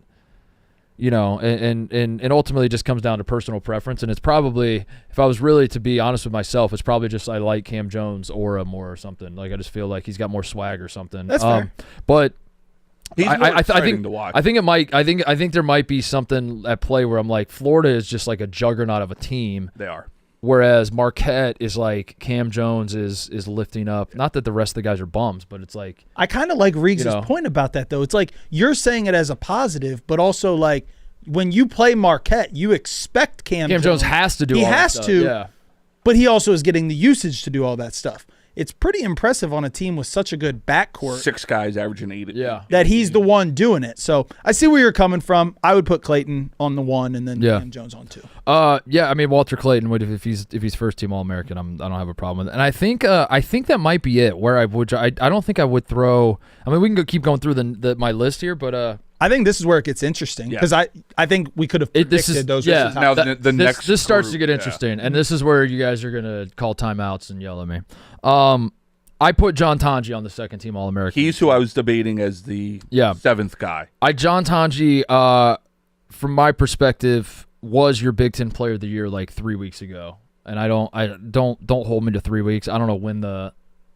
And ultimately it just comes down to personal preference. And it's probably, if I was really to be honest with myself, it's probably just I like Cam Jones' aura more or something. Like I just feel like he's got more swag or something. That's fair. But he's more exciting to watch. I think there might be something at play where I'm like, Florida is just like a juggernaut of a team. They are. Whereas Marquette is like Cam Jones is lifting up. Not that the rest of the guys are bums, but it's like I kind of like Riggs' point about that though. It's like you're saying it as a positive, but also like when you play Marquette, you expect Cam Jones has to do. He all has that to, stuff. Yeah. But he also is getting the usage to do all that stuff. It's pretty impressive on a team with such a good backcourt. 6 guys averaging 8. Yeah. That he's the one doing it. So I see where you're coming from. I would put Clayton on the 1 and then Cam Jones on 2. Yeah. I mean, Walter Clayton would if he's first team All American. I don't have a problem with it. And I think that might be it. Where I don't think I would throw. I mean, we can keep going through my list here, but I think this is where it gets interesting because I think we could have predicted those. Yeah. Now this starts to get interesting, and this is where you guys are gonna call timeouts and yell at me. I put John Tonji on the second team All American. He's who I was debating as the 7th guy. John Tonji, from my perspective, was your Big Ten Player of the Year like 3 weeks ago, and I don't hold me to 3 weeks. I don't know when the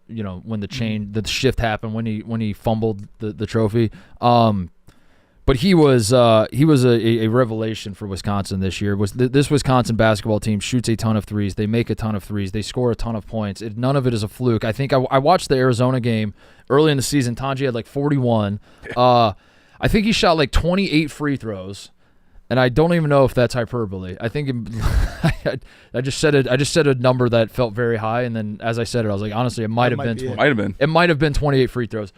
the shift happened when he fumbled the trophy. But he was a revelation for Wisconsin this year. This Wisconsin basketball team shoots a ton of threes. They make a ton of threes. They score a ton of points. None of it is a fluke. I think I watched the Arizona game early in the season. Tonji had like 41. I think he shot like 28 free throws, and I don't even know if that's hyperbole. I think I just said a number that felt very high, and then as I said it, I was like, honestly, it might have been. It might have been 28 free throws.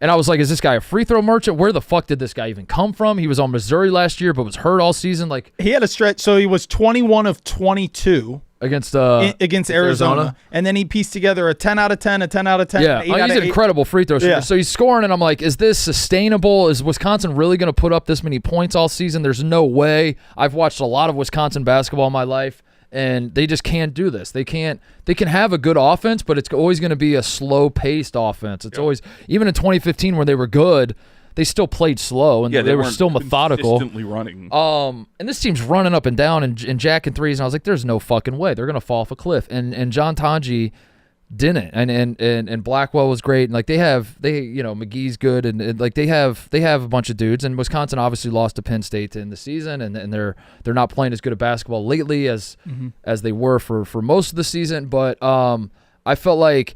And I was like, is this guy a free throw merchant? Where the fuck did this guy even come from? He was on Missouri last year, but was hurt all season. Like he had a stretch, so he was 21 of 22 against Arizona, and then he pieced together a 10 out of 10, a 10 out of 10. Yeah, he's an incredible free throw shooter. Yeah. So he's scoring, and I'm like, is this sustainable? Is Wisconsin really going to put up this many points all season? There's no way. I've watched a lot of Wisconsin basketball in my life, and they just can't do this. They can have a good offense, but it's always going to be a slow-paced offense. It's always, even in 2015 when they were good, they still played slow, and they were still methodical. Consistently running. And this team's running up and down and jacking threes, and I was like, there's no fucking way. They're going to fall off a cliff. And John Tonji didn't. And Blackwell was great. And like McGee's good, and like they have a bunch of dudes. And Wisconsin obviously lost to Penn State in the season, and they're not playing as good at basketball lately as they were for most of the season. But I felt like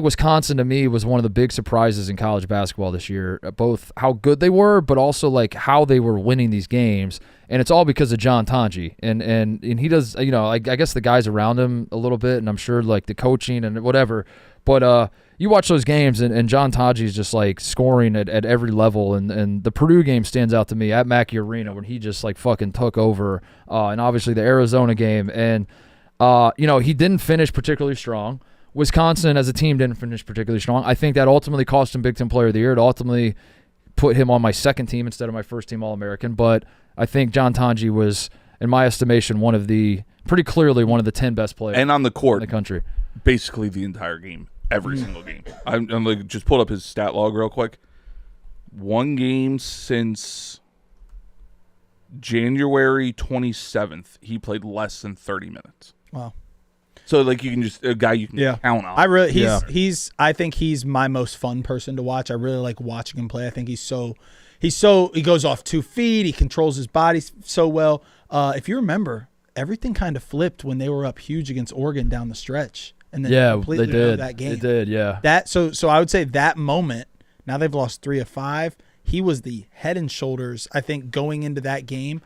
Wisconsin to me was one of the big surprises in college basketball this year, both how good they were, but also like how they were winning these games. And it's all because of John Tonji. And he does, I guess the guys around him a little bit, and I'm sure like the coaching and whatever. But you watch those games, and John Tonji is just like scoring at every level. And the Purdue game stands out to me at Mackey Arena when he just like fucking took over. And obviously the Arizona game. And, he didn't finish particularly strong. Wisconsin as a team didn't finish particularly strong. I think that ultimately cost him Big Ten Player of the Year. It ultimately put him on my second team instead of my first team All-American. But I think John Tonji was, in my estimation, pretty clearly one of the 10 best players and on the court in the country. Basically the entire game, every single game. I'm like, just pulled up his stat log real quick. One game since January 27th, he played less than 30 minutes. Wow. So like you can just a guy you can count on. I think he's my most fun person to watch. I really like watching him play. I think he goes off 2 feet. He controls his body so well. If you remember, everything kind of flipped when they were up huge against Oregon down the stretch, and then completely they did. That game. They did, yeah. So I would say that moment. Now they've lost 3 of 5. He was the head and shoulders. I think going into that game,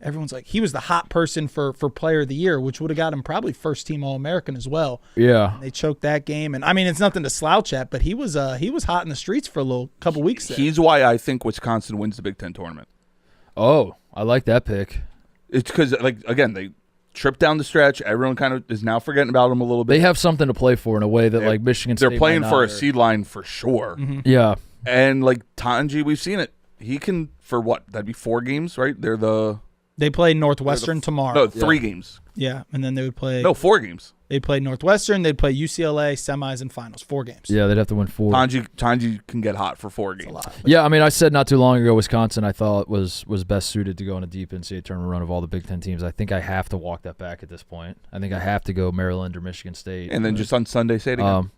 everyone's like, he was the hot person for player of the year, which would have got him probably first team All-American as well. Yeah. And they choked that game. And I mean, it's nothing to slouch at, but he was hot in the streets for a couple weeks there. He's why I think Wisconsin wins the Big Ten tournament. Oh, I like that pick. It's because, like, again, they tripped down the stretch. Everyone kind of is now forgetting about them a little bit. They have something to play for in a way that, like, Michigan State they're playing might for not, a seed line for sure. Mm-hmm. Yeah. And, like, Tanji, we've seen it. He can, for what? That'd be 4 games, right? They play Northwestern tomorrow. No, 3 games. Yeah, and then they would play. No, 4 games. They play Northwestern. They'd play UCLA, semis, and finals. 4 games. Yeah, they'd have to win 4. Tanji can get hot for 4 games. A lot, yeah, I mean, I said not too long ago, Wisconsin I thought was best suited to go on a deep NCAA tournament run of all the Big Ten teams. I think I have to walk that back at this point. I think I have to go Maryland or Michigan State. And then just on Sunday, say it again.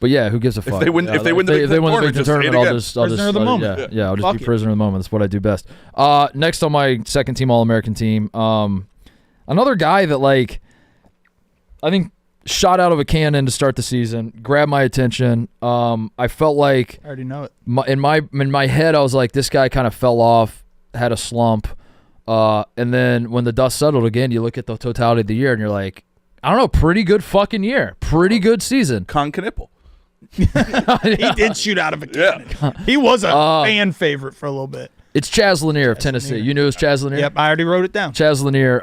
But yeah, who gives a fuck? If they win, yeah, if they win the Big Ten tournament, I'll just prisoner of the moment. Yeah, I'll just Fuck be prisoner of the moment. That's what I do best. Next on my second team All-American team, another guy that like I think shot out of a cannon to start the season, grabbed my attention. I felt like I already know it. In my head, I was like, this guy kind of fell off, had a slump, and then when the dust settled again, you look at the totality of the year and you're like, I don't know, pretty good fucking year, pretty good season. Con Knipple. He did shoot out of a cannon. Yeah. He was a fan favorite for a little bit. It's Chaz Lanier of Tennessee. You knew it was Chaz Lanier? Yep, I already wrote it down. Chaz Lanier.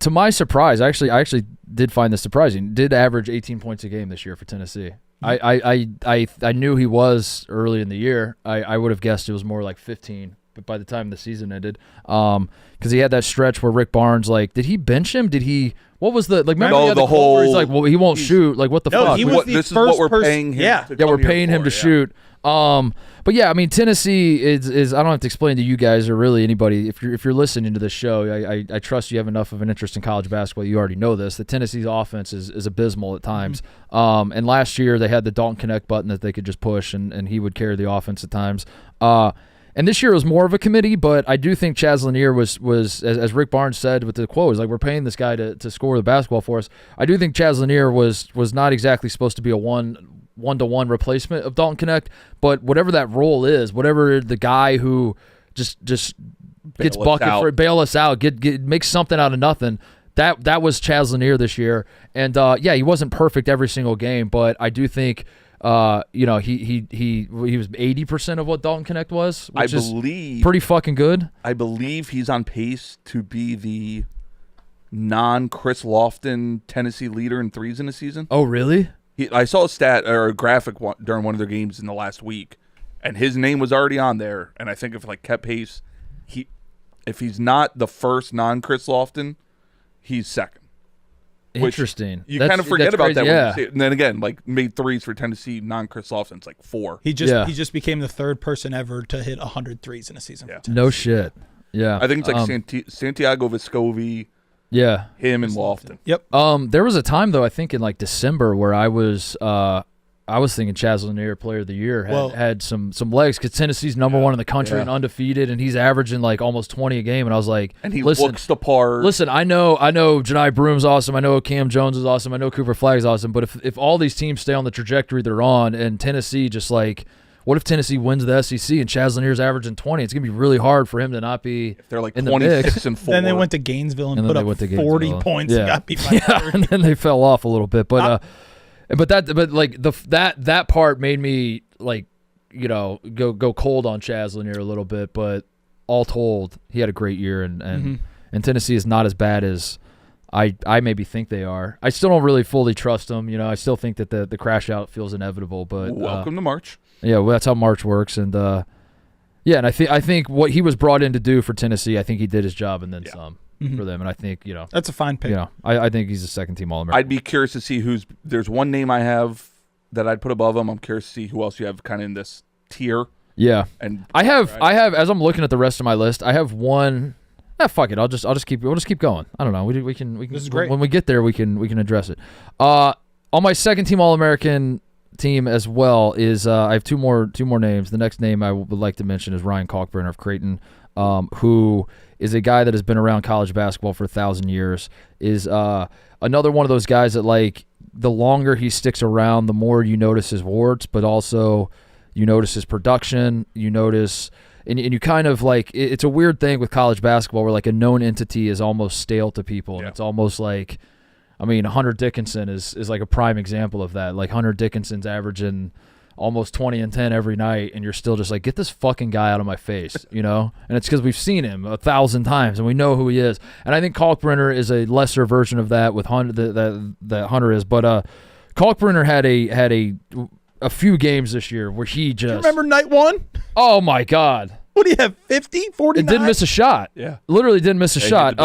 To my surprise, I actually did find this surprising. Did average 18 points a game this year for Tennessee. I knew he was early in the year. I would have guessed it was more like 15. But by the time the season ended, because he had that stretch where Rick Barnes, like, did he bench him? Did he? What was the like? Remember he had the whole. Where he's like, well, he won't shoot. Like, what the fuck? He was this is what we're paying him. Yeah, we're paying him to shoot. But yeah, I mean, Tennessee is. I don't have to explain to you guys or really anybody. If you're listening to this show, I trust you have enough of an interest in college basketball. You already know this. That Tennessee's offense is abysmal at times. Mm-hmm. And last year they had the Dalton Connect button that they could just push, and he would carry the offense at times. And this year was more of a committee, but I do think Chaz Lanier was as Rick Barnes said with the quote, was like, we're paying this guy to score the basketball for us. I do think Chaz Lanier was not exactly supposed to be a one-to-one replacement of Dalton Connect, but whatever that role is, whatever the guy who just gets bucket for it, bail us out, makes something out of nothing. That was Chaz Lanier this year, and yeah, he wasn't perfect every single game, but I do think. He was 80% of what Dalton Connect was, which is pretty fucking good. I believe he's on pace to be the non-Chris Lofton Tennessee leader in threes in the season. Oh, really? I saw a stat or a graphic during one of their games in the last week, and his name was already on there. And I think if like kept pace, if he's not the first non-Chris Lofton, he's second. Interesting. You kind of forget about that. Yeah. When you see it. And then again, like made threes for Tennessee, non-Chris Lofton, it's like 4. He just became the 3rd person ever to hit 100 threes in a season. Yeah. No shit. Yeah. I think it's like Santiago Vescovi. Yeah. Him and Lofton. Yep. There was a time though, I think in like December, where I was thinking Chaz Lanier, player of the year, had some legs because Tennessee's number 1 in the country and undefeated, and he's averaging like almost 20 a game. And I was like, and he looks the part. Listen, I know Janai Broom's awesome. I know Cam Jones is awesome. I know Cooper Flagg's awesome. But if all these teams stay on the trajectory they're on, and Tennessee just like, what if Tennessee wins the SEC and Chaz Lanier's averaging 20? It's gonna be really hard for him to not be. If they're like in 26 and 4. Then they went to Gainesville and put up 40 points and got beat by 30. And then they fell off a little bit, but that part made me like, go cold on Chaz Lanier a little bit. But all told, he had a great year, and Tennessee is not as bad as I maybe think they are. I still don't really fully trust them. I still think that the crash out feels inevitable. But welcome to March. Yeah, well, that's how March works, and and I think what he was brought in to do for Tennessee, I think he did his job and then some. For them, and I think that's a fine pick. I think he's a second team All-American. I'd be curious to see there's one name I have that I'd put above him. I'm curious to see who else you have kind of in this tier. Yeah, and I have as I'm looking at the rest of my list, I have one Fuck it. We'll just keep going. I don't know. We can. This is great. When we get there, we can address it. On my second team All-American team as well is I have two more names. The next name I would like to mention is Ryan Kalkbrenner of Creighton, who is a guy that has been around college basketball for 1,000 years. Is another one of those guys that, like, the longer he sticks around, the more you notice his warts, but also you notice his production. You notice, and you kind of like, it's a weird thing with college basketball where, like, a known entity is almost stale to people, and it's almost like, I mean, Hunter Dickinson is like a prime example of that. Like, Hunter Dickinson's averaging almost 20 and 10 every night, and you're still just like, get this fucking guy out of my face, you know? And it's because we've seen him 1,000 times, and we know who he is. And I think Kalkbrenner is a lesser version of that with Hunter that Hunter is. But Kalkbrenner had a few games this year where he just... Do you remember night one? Oh, my God. What do you have, 50, 49? It didn't miss a shot. Yeah. Literally didn't miss a shot.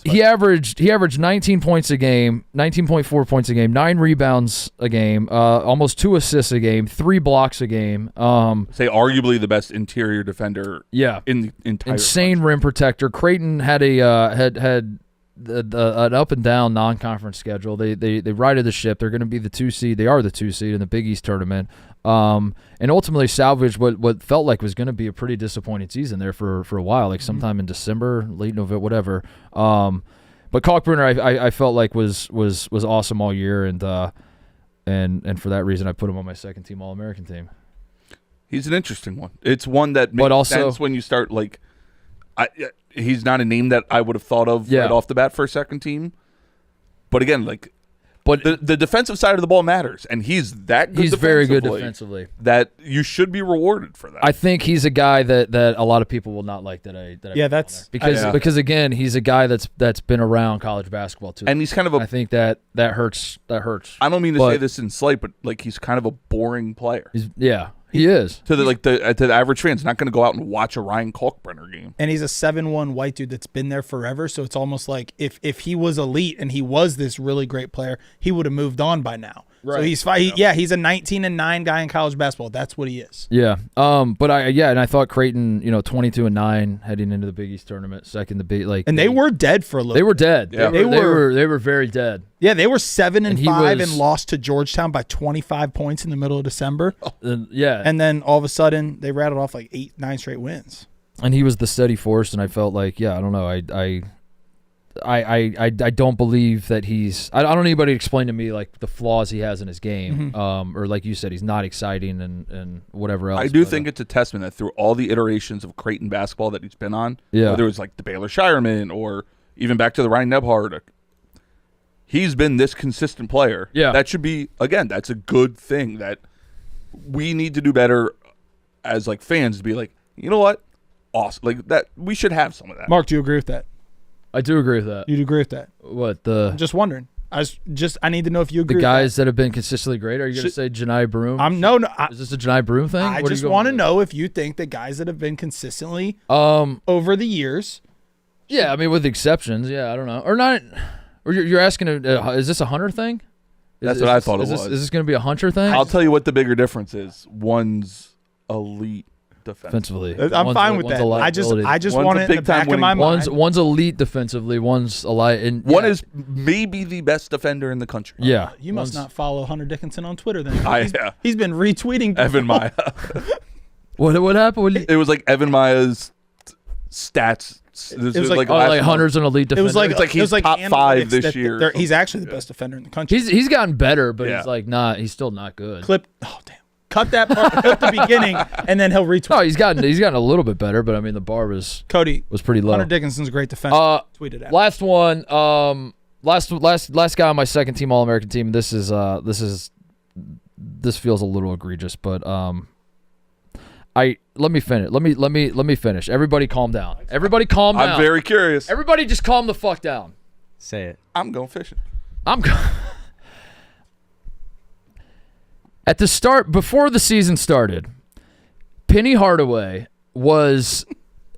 He averaged 19 points a game, 19.4 points a game, 9 rebounds a game, almost 2 assists a game, 3 blocks a game. Say arguably the best interior defender in the entire insane country. Rim protector. Creighton had an up and down non-conference schedule. They righted the ship. They're going to be the 2 seed. They are the 2 seed in the Big East tournament. And ultimately salvaged what felt like was going to be a pretty disappointing season there for a while, like sometime in December, late November, whatever. But Kalkbrenner, I felt like was awesome all year, and for that reason, I put him on my second team All-American team. He's an interesting one. It's one that makes sense when you start, like, he's not a name that I would have thought of right off the bat for a second team. But again, like, the defensive side of the ball matters, and he's that good. He's very good defensively. That you should be rewarded for that. I think he's a guy that a lot of people will not like because again, he's a guy that's been around college basketball too. And he's kind of I think that hurts. I don't mean to say this in slight, but like, he's kind of a boring player. He is. To the average fan, is not going to go out and watch a Ryan Kalkbrenner game. And he's a 7'1" white dude that's been there forever, so it's almost like if he was elite and he was this really great player, he would have moved on by now. Right. So he's a 19-9 guy in college basketball. That's what he is. Yeah. But I thought Creighton, 22-9 heading into the Big East tournament, second the big, like, and they were dead for a little. They were dead. Yeah. They were very dead. Yeah, they were 7-5 and lost to Georgetown by 25 points in the middle of December. And then all of a sudden they rattled off like 8-9 straight wins. And he was the steady force, and I felt like, I don't know, I don't believe that he's. I don't need anybody to explain to me like the flaws he has in his game, or like you said, he's not exciting and whatever else. I do think it's a testament that through all the iterations of Creighton basketball that he's been on, whether it was like the Baylor Shireman or even back to the Ryan Nebhard, he's been this consistent player. Yeah, that should be, again, that's a good thing that we need to do better as like fans, to be like, you know what, awesome, like that. We should have some of that. Mark, do you agree with that? I do agree with that. You do agree with that? I'm just wondering. I need to know if you agree. The guys that have been consistently great. Are you going to say Janai Broom? Is this a Janai Broom thing? I just want to know if you think the guys that have been consistently over the years. Yeah, I mean, with exceptions. Yeah, I don't know, or not. Or you're asking, is this a Hunter thing? That's what I thought it was. Is this going to be a Hunter thing? I'll tell you what the bigger difference is. One's elite defensively. I'm fine with that. I just want it in the back of my mind. One's elite defensively. One's elite. One is maybe the best defender in the country. Yeah. You must not follow Hunter Dickinson on Twitter then. He's been retweeting Evan Maya. What happened? It was like Evan Maya's stats. It was like Hunter's an elite defender. It was like top 5 this year. He's actually the best defender in the country. He's gotten better, but he's still not good. Oh damn. Cut that part at the beginning, and then he'll retweet. Oh, he's gotten a little bit better, but I mean the bar was pretty low. Hunter Dickinson's a great defender. Tweeted out. Last one. Last guy on my second team All-American team. This feels a little egregious, but let me finish. Let me finish. Everybody, calm down. Everybody, calm down. I'm very curious. Everybody, just calm the fuck down. Say it. I'm going fishing. At the start, before the season started, Penny Hardaway was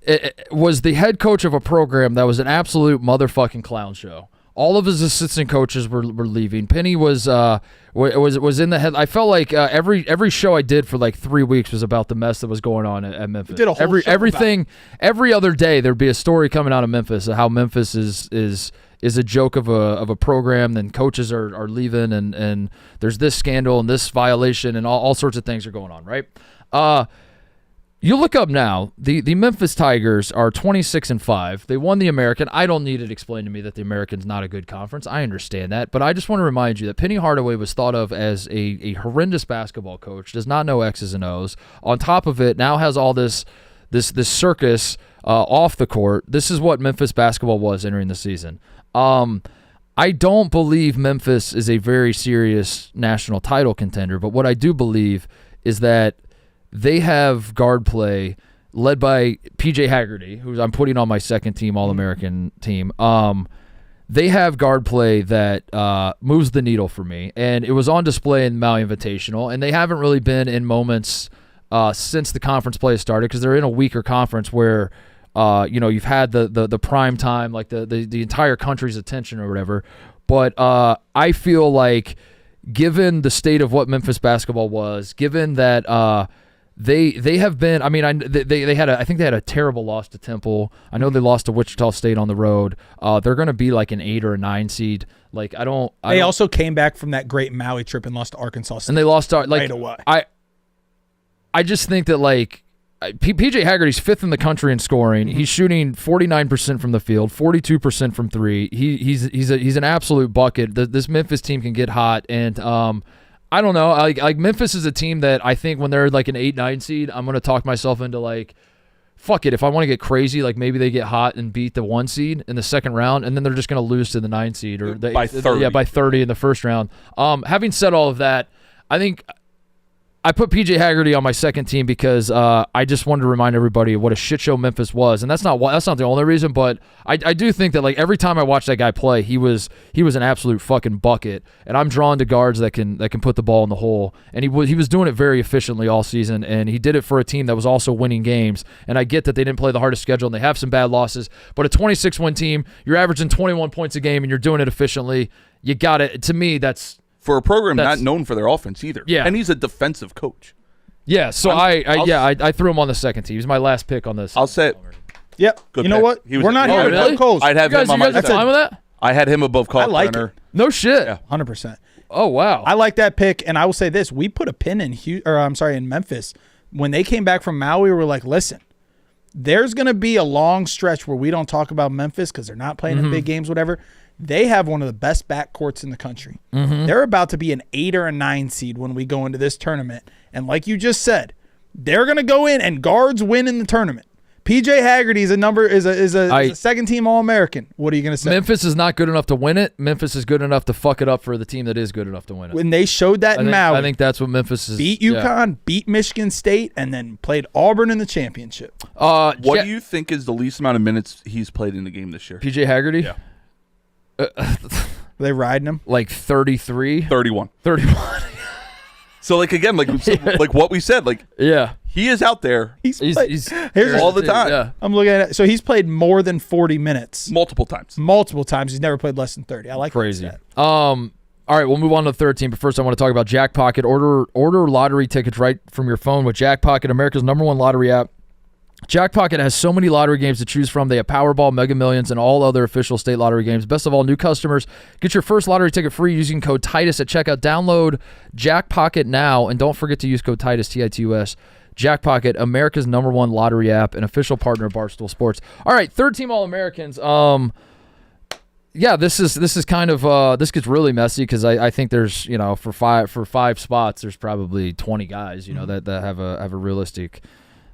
the head coach of a program that was an absolute motherfucking clown show All of his assistant coaches were leaving. Penny was in the head. I felt like every show I did for like 3 weeks was about the mess that was going on at Memphis. We did a whole show everything. Every other day there'd be a story coming out of Memphis of how Memphis is a joke of a program. Then coaches are leaving, and there's this scandal and this violation and all sorts of things are going on, right? You look up now, the Memphis Tigers are 26-5. They won the American. I don't need it explained to me that the American's not a good conference. I understand that, but I just want to remind you that Penny Hardaway was thought of as a horrendous basketball coach, does not know X's and O's. On top of it, now has all this circus off the court. This is what Memphis basketball was entering the season. I don't believe Memphis is a very serious national title contender, but what I do believe is that they have guard play led by PJ Haggerty, who I'm putting on my second team All-American team. They have guard play that moves the needle for me, and it was on display in Maui Invitational, and they haven't really been in moments since the conference play started because they're in a weaker conference where you've had the prime time, like the entire country's attention or whatever. But I feel like given the state of what Memphis basketball was, given that they have been. I mean, they had I think they had a terrible loss to Temple. I know they lost to Wichita State on the road. They're going to be like an 8 or a 9 seed. Like They also came back from that great Maui trip and lost to Arkansas State. And they lost right away. I just think that like PJ Haggerty's 5th in the country in scoring. He's shooting 49% from the field, 42% from 3. He's an absolute bucket. This Memphis team can get hot, and I don't know. Like Memphis is a team that I think when they're like an 8-9 seed, I'm gonna talk myself into like, fuck it. If I want to get crazy, like maybe they get hot and beat the 1 seed in the second round, and then they're just gonna lose to the 9 seed or by 30. Yeah, by 30 in the first round. Having said all of that, I think I put PJ Haggerty on my second team because I just wanted to remind everybody what a shit show Memphis was, and that's not the only reason. But I do think that like every time I watch that guy play, he was an absolute fucking bucket, and I'm drawn to guards that can put the ball in the hole, and he was doing it very efficiently all season, and he did it for a team that was also winning games. And I get that they didn't play the hardest schedule and they have some bad losses, but a 26-win team, you're averaging 21 points a game and you're doing it efficiently. You got it. To me, that's. For a program not known for their offense either. Yeah. And he's a defensive coach. Yeah, so I threw him on the second team. He's my last pick on this. I'll say Yep. Good you know pick. what? He was- We're not Oh, here really? to Coles. I'd have You guys, him on my are fine with that? I had him above Kalkbrenner. I like it. No shit. Yeah. 100%. Oh, wow. I like that pick, and I will say this: we put a pin in Memphis when they came back from Maui. We were like, listen, there's going to be a long stretch where we don't talk about Memphis because they're not playing in big games, whatever. They have one of the best backcourts in the country. They're about to be an 8 or a 9 seed when we go into this tournament, and like you just said, they're going to go in and guards win in the tournament. PJ Haggerty is a second team All-American. What are you going to say? Memphis is not good enough to win it. Memphis is good enough to fuck it up for the team that is good enough to win it. When they showed that in Maui, I think that's what Memphis is. beat UConn, beat Michigan State, and then played Auburn in the championship. What do you think is the least amount of minutes he's played in the game this year? PJ Haggerty? Yeah. Were they riding him? Like 33? 31. 31. So, like, again, like what we said, like, Yeah. he is out there He's Here's all the time. Yeah. I'm looking at it. So he's played more than 40 minutes. multiple times. Multiple times. He's never played less than 30. I like Crazy. that. All right, we'll move on to the third team. But first, I want to talk about JackPocket. Order lottery tickets right from your phone with JackPocket, America's #1 lottery app. JackPocket has so many lottery games to choose from. They have Powerball, Mega Millions, and all other official state lottery games. Best of all, new customers get your first lottery ticket free using code Titus at checkout. Download JackPocket now, and don't forget to use code Titus, Titus. JackPocket, America's #1 lottery app, an official partner of Barstool Sports. All right, third team All-Americans. Yeah, this is kind of this gets really messy because I think there's for five spots there's probably 20 guys that have a realistic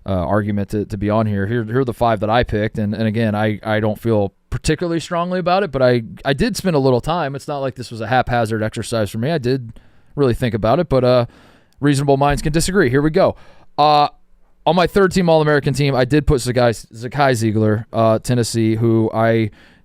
argument to be on here. Here are the 5 that I picked, and again I don't feel particularly strongly about it, but I did spend a little time. It's not like this was a haphazard exercise for me. I did really think about it, but reasonable minds can disagree. Here we go. On my third team All-American team, I did put Zakai Ziegler, Tennessee, who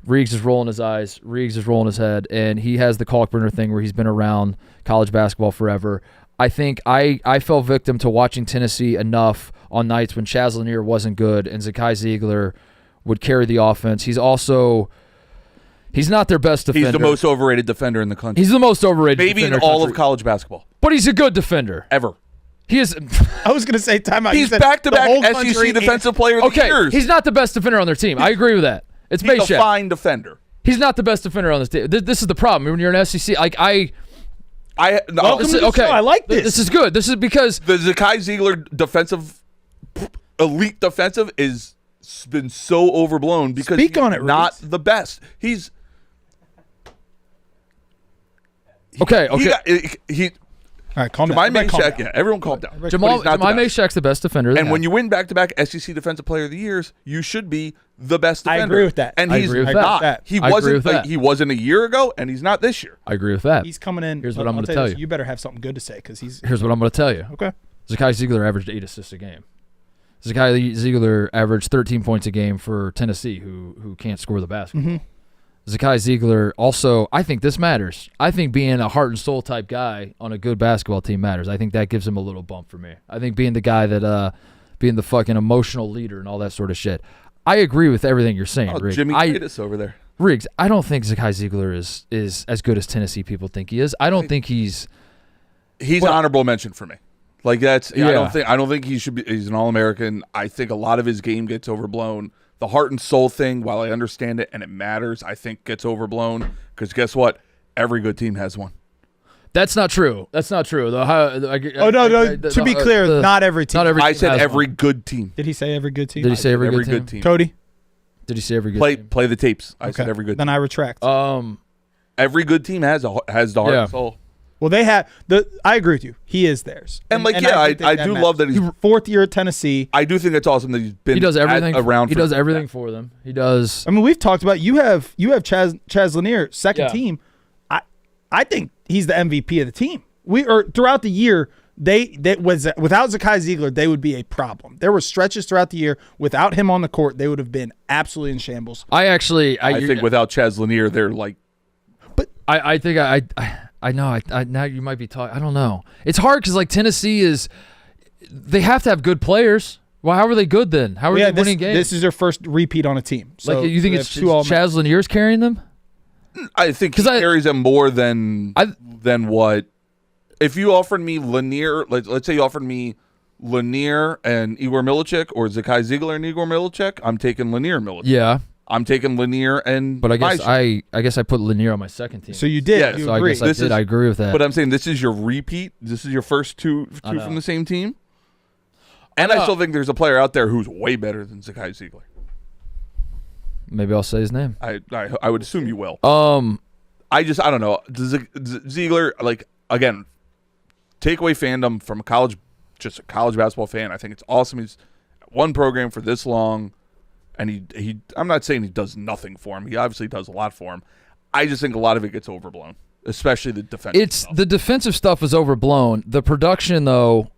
Reegs is rolling his eyes, Reegs is rolling his head, and he has the Kalkbrenner thing where he's been around college basketball forever. I think I fell victim to watching Tennessee enough on nights when Chaz Lanier wasn't good and Zakai Ziegler would carry the offense. He's He's not their best defender. He's the most overrated defender in the country. He's the most overrated Maybe in defender all country. of college basketball. But he's a good defender. Ever. He is. I was going to say timeout. You He's said back-to-back the whole SEC country Defensive Player of the Okay, Year. he's not the best defender on their team. I agree with that. It's He's a Meshack. fine defender. He's not the best defender on this team. This is the problem. When you're an SEC, like Welcome to the show. I like this. This is good. This is because the Zakai Ziegler elite defensive is been so overblown because Speak he's on it, not Reese. the best. He's okay. He All right, calm down. Jemai Everybody calm Meshack, down. yeah, everyone calm down. Jamal But he's not the best. Meshack's the best defender. And when you win back-to-back SEC Defensive Player of the Years, you should be the best I defender. agree with that. And I he's agree with not. that. He I agree wasn't. with that. He wasn't a year ago, and he's not this year. I agree with that. He's coming in. Here's what I'll I'm going to tell tell this, you. You better have something good to say because he's Here's what I'm going to tell you. okay. Zakai Ziegler averaged 8 assists a game. Zakai Ziegler averaged 13 points a game for Tennessee, who can't score the basketball. Mm-hmm. Zakai Ziegler also, I think this matters. I think being a heart and soul type guy on a good basketball team matters. I think that gives him a little bump for me. I think being the guy that, being the fucking emotional leader and all that sort of shit. I agree with everything you're saying, Oh, Riggs. Jimmy Titus over there. Riggs, I don't think Zakai Ziegler is as good as Tennessee people think he is. I don't think he's. He's Well- honorable mention for me. Like that's. Yeah. I don't think he should be. He's an All-American. I think a lot of his game gets overblown. The heart and soul thing, while I understand it and it matters, I think gets overblown because guess what? Every good team has one. That's not true. That's not true. To be clear, not every team. Not every. I team said has every one. good team. Did he say every good team? Did he say every Every good good team? team. Cody? Did he say every good team? Play the tapes. I Okay. said every good Then team. I retract. Every good team has the heart Yeah. and soul. Well, they have I agree with you. He is theirs. And I think I that do matters. love that he's. Fourth year at Tennessee. I do think it's awesome that he's been. He does everything. around. He does everything for them. He does. I mean, we've talked about you have Chaz Lanier, second Yeah. team. I think he's the MVP of the team. Throughout the year, without Zakai Ziegler, they would be a problem. There were stretches throughout the year without him on the court, they would have been absolutely in shambles. I think without Chaz Lanier, they're like. I think I know. I now you might be talking. I don't know. It's hard because like Tennessee is, they have to have good players. Well, how are they good then? How are they winning games? This is their first repeat on a team. So like you think they it's have two Chaz Lanier's carrying them? I think he carries them more than what. If you offered me Lanier, let's say you offered me Lanier and Igor Milicic or Zakai Ziegler and Igor Milicic, I'm taking Lanier Milicic. Yeah, I'm taking Lanier and. but I guess Meshack. I guess I put Lanier on my second team. So you did. Yeah, you so I agree. guess I did. I agree with that. But I'm saying this is your repeat. This is your first two from the same team. And I still think there's a player out there who's way better than Zakai Ziegler. Maybe I'll say his name. I would assume you will. I don't know. Ziegler, like, again, takeaway fandom from just a college basketball fan. I think it's awesome. He's at one program for this long, and he I'm not saying he does nothing for him. He obviously does a lot for him. I just think a lot of it gets overblown, especially the defensive stuff. The defensive stuff is overblown. The production, though,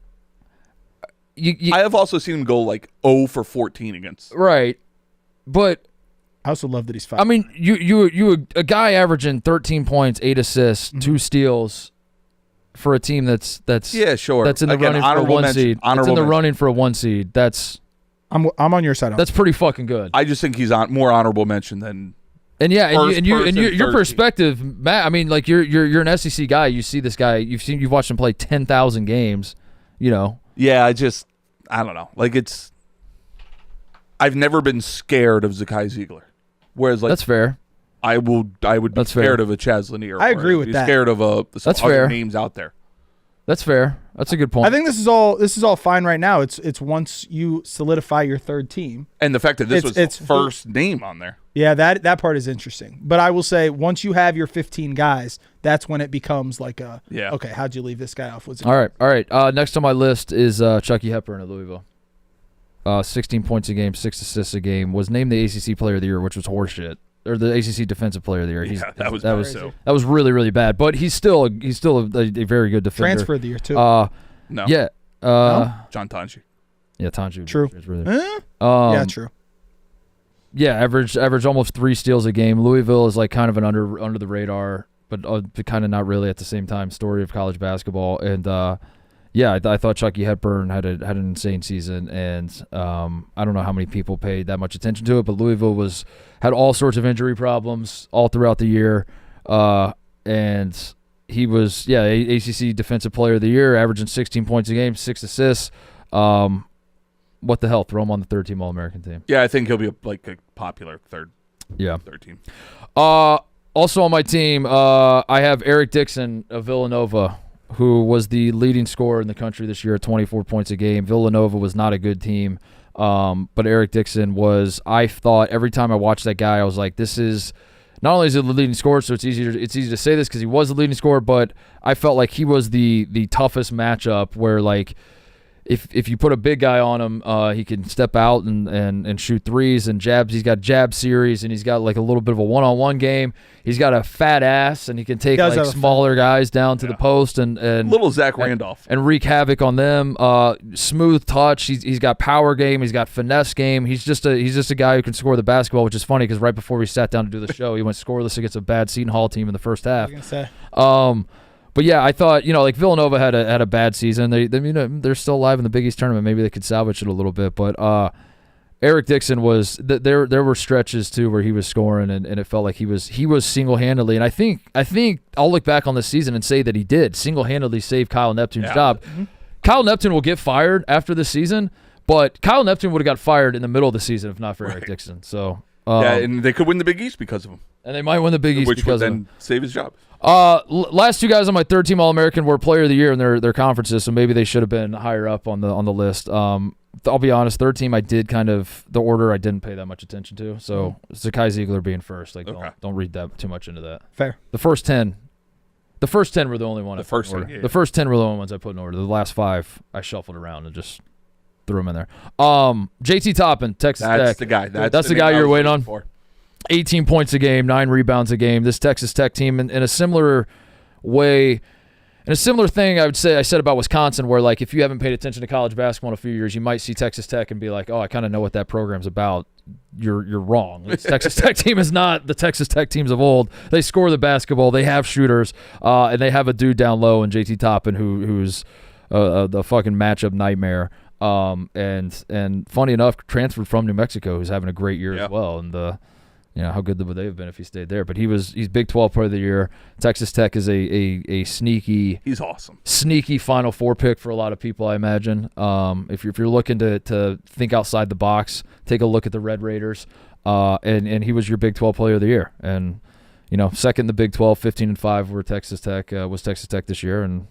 I have also seen him go like 0 for 14 against. Right, but I also love that he's 5. I mean, you a guy averaging 13 points, 8 assists, 2 steals for a team that's Yeah, sure. that's in the Again, running for a honorable 1 mention, seed. It's in honorable the mention. running for a 1 seed. I'm on your side. That's pretty fucking good. I just think he's on more honorable mention than. And yeah, First your person, perspective, Matt. I mean, like you're an SEC guy. You see this guy. You've watched him play 10,000 games. You know. Yeah, I don't know. Like I've never been scared of Zakai Ziegler, whereas like That's fair. I would be That's scared fair. of a Chaz Lanier. I or agree I'd with be that. Scared of some That's other fair. names out there. That's fair. That's a good point. I think this is all fine right now. It's once you solidify your third team. And the fact that this was It's the first name on there. Yeah, that part is interesting. But I will say once you have your 15 guys, that's when it becomes like okay, how'd you leave this guy off? Was it All right. Next on my list is Chucky Hepburn at Louisville. 16 points a game, 6 assists a game. Was named the ACC Player of the Year, which was horseshit, or the ACC Defensive Player of the Year. Yeah, that was that was really really bad. But he's still a very good defender. transfer of the year too? No. Yeah. John Tanji. Yeah, Tanju. True. is really- Yeah, true. Yeah, average almost 3 steals a game. Louisville is like kind of an under the radar, but kind of not really at the same time story of college basketball. And yeah, I thought Chucky Hepburn had an insane season, and I don't know how many people paid that much attention to it, but Louisville had all sorts of injury problems all throughout the year, and he was ACC Defensive Player of the Year, averaging 16 points a game, 6 assists. What the hell? Throw him on the third-team All-American team. Yeah, I think he'll be a popular third team. Also on my team, I have Eric Dixon of Villanova, who was the leading scorer in the country this year at 24 points a game. Villanova was not a good team, but Eric Dixon was. I thought every time I watched that guy, I was like, this is not only is he the leading scorer, so it's easy to say this because he was the leading scorer, but I felt like he was the toughest matchup where like if you put a big guy on him, he can step out and shoot threes and jabs. He's got jab series, and he's got like a little bit of a one-on-one game. He's got a fat ass, and he can take like smaller guys down to the post and little Zach Randolph and wreak havoc on them. Smooth touch. He's got power game. He's got finesse game. He's just a guy who can score the basketball, which is funny because right before we sat down to do the show, he went scoreless against a bad Seton Hall team in the first half. I was gonna say. But yeah, I thought like Villanova had a bad season. They're still alive in the Big East tournament. Maybe they could salvage it a little bit. But Eric Dixon was there. There were stretches too where he was scoring, and it felt like he was single-handedly. And I think I'll look back on this season and say that he did single-handedly save Kyle Neptune's job. Mm-hmm. Kyle Neptune will get fired after this season, but Kyle Neptune would have got fired in the middle of the season if not for Eric Dixon. So and they could win the Big East because of him. And they might win the Big East because of him. Which would then save his job. Last two guys on my third-team All-American were Player of the Year in their conferences, so maybe they should have been higher up on the list. I'll be honest, third team I did kind of the order I didn't pay that much attention to. So Zakai Ziegler being first, don't read that too much into that. Fair. The first 10 were the only one. The first 10 were the only ones I put in order. The last 5 I shuffled around and just threw them in there. JT Toppin, Texas Tech. That's the guy. That's the guy you're waiting on. For. 18 points a game, 9 rebounds a game. This Texas Tech team in a similar way. And a similar thing I said about Wisconsin, where like if you haven't paid attention to college basketball in a few years, you might see Texas Tech and be like, oh, I kind of know what that program's about. You're wrong. This Texas Tech team is not the Texas Tech teams of old. They score the basketball. They have shooters, and they have a dude down low in JT Toppin who's the fucking matchup nightmare. And funny enough, transferred from New Mexico, who's having a great year as well. And how good would they have been if he stayed there? But he's Big 12 Player of the Year. Texas Tech is a sneaky. He's awesome. Sneaky Final Four pick for a lot of people, I imagine. If you're looking to think outside the box, take a look at the Red Raiders. And he was your Big 12 Player of the Year. And second in the Big 12, 15-5 were Texas Tech was Texas Tech this year, and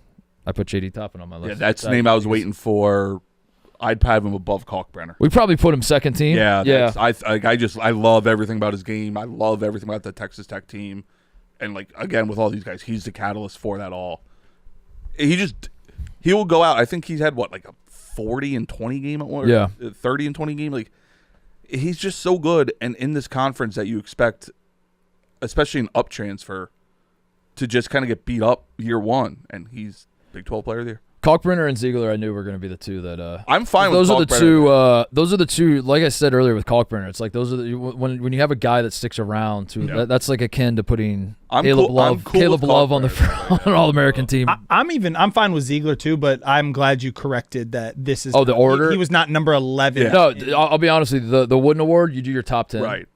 I put JD Toppin on my list. Yeah, that's the name I was waiting for. I'd have him above Kalkbrenner. We probably put him second team. Yeah. I love everything about his game. I love everything about the Texas Tech team, and again with all these guys, he's the catalyst for that all. He will go out. I think he's had a 40 and 20 game at one. Yeah, 30 and 20 game. He's just so good, and in this conference that you expect, especially an up transfer, to just kind of get beat up year one, and he's Big 12 Player of the Year. Kalkbrenner and Ziegler, I knew were going to be the two that. I'm fine with those. Those are the two. Like I said earlier with Kalkbrenner, it's like those are when you have a guy that sticks around too. That's like akin to putting Caleb Love on on an All-American team. I'm fine with Ziegler too, but I'm glad you corrected that. This is the order. He was not number 11. Yeah. No, I'll be honest with you. The Wooden Award, you do your top 10. Right.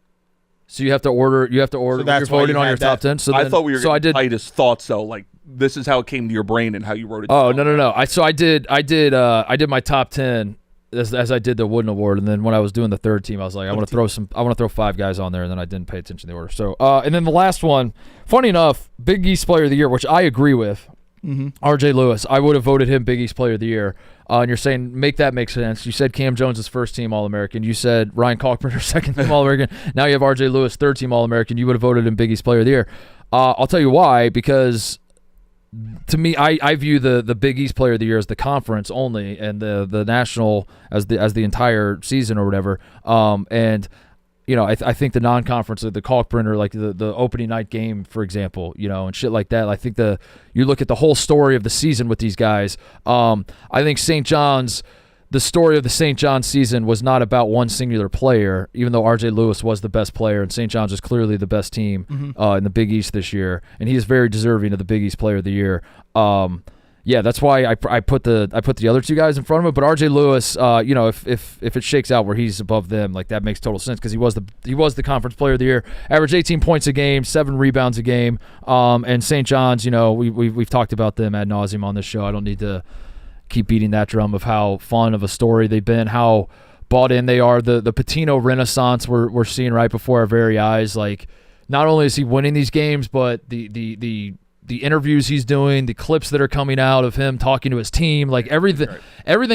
So you have to order. So that's you're voting on your top 10. So I thought we were. So I did. Titus thoughts though, this is how it came to your brain and how you wrote it. Oh no! I did my top 10 as I did the Wooden Award, and then when I was doing the third team, I was like, I want to throw 5 guys on there, and then I didn't pay attention to the order. So and then the last one, funny enough, Big East Player of the Year, which I agree with. Mm-hmm. RJ Lewis, I would have voted him Big East Player of the Year. And you're saying make sense. You said Cam Jones is first team All-American. You said Ryan Kalkbrenner second team All-American. Now you have RJ Lewis third team All-American. You would have voted him Big East Player of the Year. I'll tell you why, because to me, I view the Big East Player of the Year as the conference only, and the national as the entire season or whatever. And I think the non-conference, the Kalkbrenner, like the opening night game, for example, and shit like that. I think you look at the whole story of the season with these guys. I think St. John's. The story of the St. John's season was not about one singular player, even though RJ Lewis was the best player, and St. John's is clearly the best team in the Big East this year, and he is very deserving of the Big East Player of the Year. yeah, that's why I put the other two guys in front of him. But R.J. Lewis, if it shakes out where he's above them, like that makes total sense because he was the conference player of the year, averaged 18 points a game, 7 rebounds a game. And St. John's, we've talked about them ad nauseum on this show. I don't need to keep beating that drum of how fun of a story they've been, how bought in they are. The Patino renaissance we're seeing right before our very eyes. Like, not only is he winning these games, but the interviews he's doing, the clips that are coming out of him talking to his team, like everything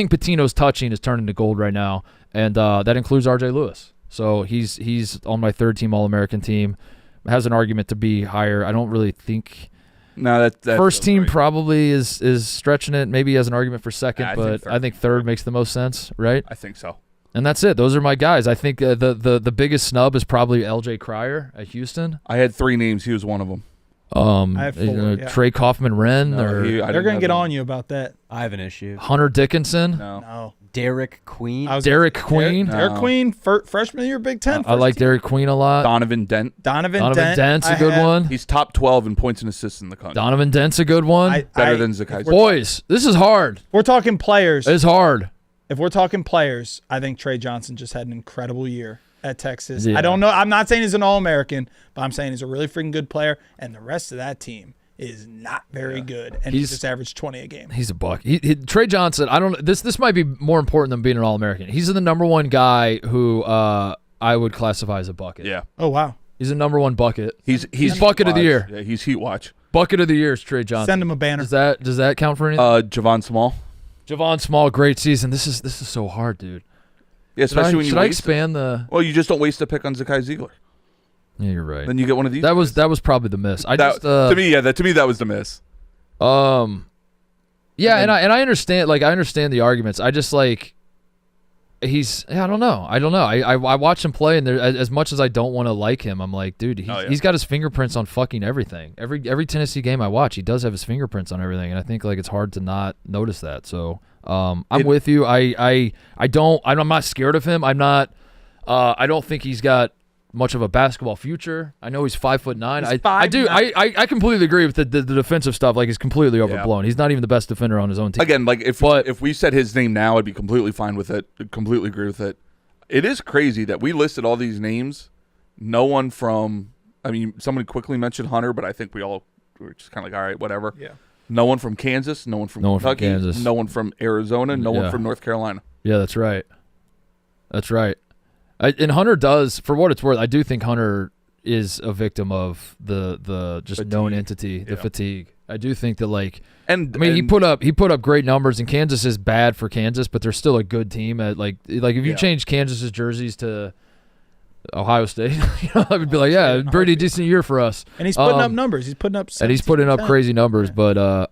Patino's touching is turning to gold right now, and that includes R.J. Lewis. So he's on my third-team All-American team. Has an argument to be higher. I don't really think. No, that's first team great. probably is stretching it. Maybe he has an argument for second, Yeah, but I think third makes the most sense, right? I think so. And that's it. Those are my guys. I think the biggest snub is probably L.J. Cryer at Houston. I had 3 names. He was one of them. I have 4, yeah. Trey Kaufman-Wren or They're going to get on you about that. I have an issue. Hunter Dickinson. No. Derek Queen. Derek Queen. Derek Queen, freshman of the year, Big Ten. I like Derek Queen a lot. Donovan Dent. Donovan Dent's a good one. He's top 12 in points and assists in the country. Donovan Dent's a good one. Better than Zakai. Boys, this is hard. We're talking players. It's hard. If we're talking players, I think Trey Johnson just had an incredible year at Texas. Yeah. I don't know. I'm not saying he's an All-American, but I'm saying he's a really freaking good player, and the rest of that team is not very good, and he's just averaged 20 a game. He's a buck. Trey Johnson, I don't. This might be more important than being an All-American. He's the number one guy who I would classify as a bucket. Yeah. Oh, wow. He's a number one bucket. He's bucket of the year. Yeah, he's heat watch. Bucket of the year is Trey Johnson. Send him a banner. Does that count for anything? Javon Small. Javon Small, great season. This is so hard, dude. Yeah, especially when you should I expand the? Well, you just don't waste a pick on Zakai Ziegler. Yeah, you're right. Then you get one of these. That was probably the miss. To me, that was the miss. Yeah, and I understand. Like, I understand the arguments. I just like. I don't know. I watch him play, and as much as I don't want to like him, I'm like, dude, he's got his fingerprints on fucking everything. Every Tennessee game I watch, he does have his fingerprints on everything, and I think like it's hard to not notice that. So I'm with you. I'm not scared of him. I'm not. I don't think he's got much of a basketball future. I know he's 5'9". I completely agree with the defensive stuff. Like, he's completely overblown. He's not even the best defender on his own team. Again, like if we said his name now, I'd be completely fine with it. Completely agree with it. It is crazy that we listed all these names. No one from. I mean, somebody quickly mentioned Hunter, but I think we all were just kind of like, all right, whatever. Yeah. No one from Kansas. No one from Kentucky. No one from Arizona. No one from North Carolina. Yeah, that's right. That's right. And Hunter does, for what it's worth, I do think Hunter is a victim of the just fatigue. Known entity, the fatigue. I do think that, like, he put up great numbers, and Kansas is bad for Kansas, but they're still a good team. At like if you change Kansas's jerseys to Ohio State, I would be like, pretty decent year for us. And he's putting up numbers. He's putting up 17, and he's putting up crazy numbers, but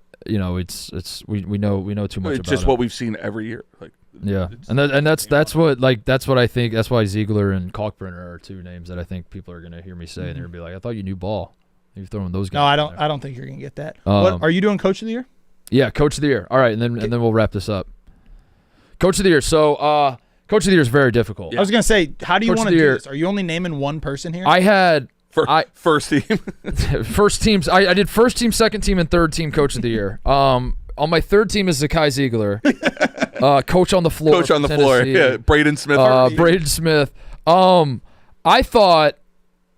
we know too much. It's just what we've seen every year, like. Yeah, that's what I think. That's why Ziegler and Kalkbrenner are 2 names that I think people are gonna hear me say, and they're gonna be like, "I thought you knew ball. You're throwing those guys." No, I don't think you're gonna get that. What are you doing, Coach of the Year? Yeah, Coach of the Year. All right, and then we'll wrap this up. Coach of the Year. So, Coach of the Year is very difficult. I was gonna say, how do you want to do this? Are you only naming one person here? I had first team, first teams. I did first team, second team, and third team Coach of the Year. On my third team is Zakai Ziegler. Coach on the floor. Coach on the floor. Yeah, Braden Smith. Braden Smith. I thought,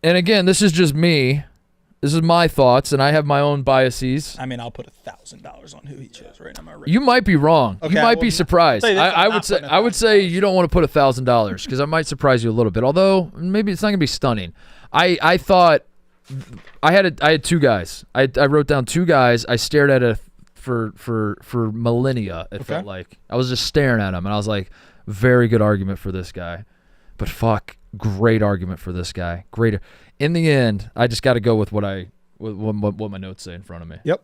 and again, this is just me. This is my thoughts, and I have my own biases. I mean, I'll put $1,000 on who he chose right now. You might be wrong. Okay, you might be surprised. I would say you don't want to put $1,000 because I might surprise you a little bit. Although maybe it's not gonna be stunning. I thought I had 2 guys. I wrote down 2 guys. I stared at it for millennia. It felt like I was just staring at him, and I was like, very good argument for this guy, but fuck, great argument for this guy. Great. In the end, I just got to go with what my notes say in front of me. Yep.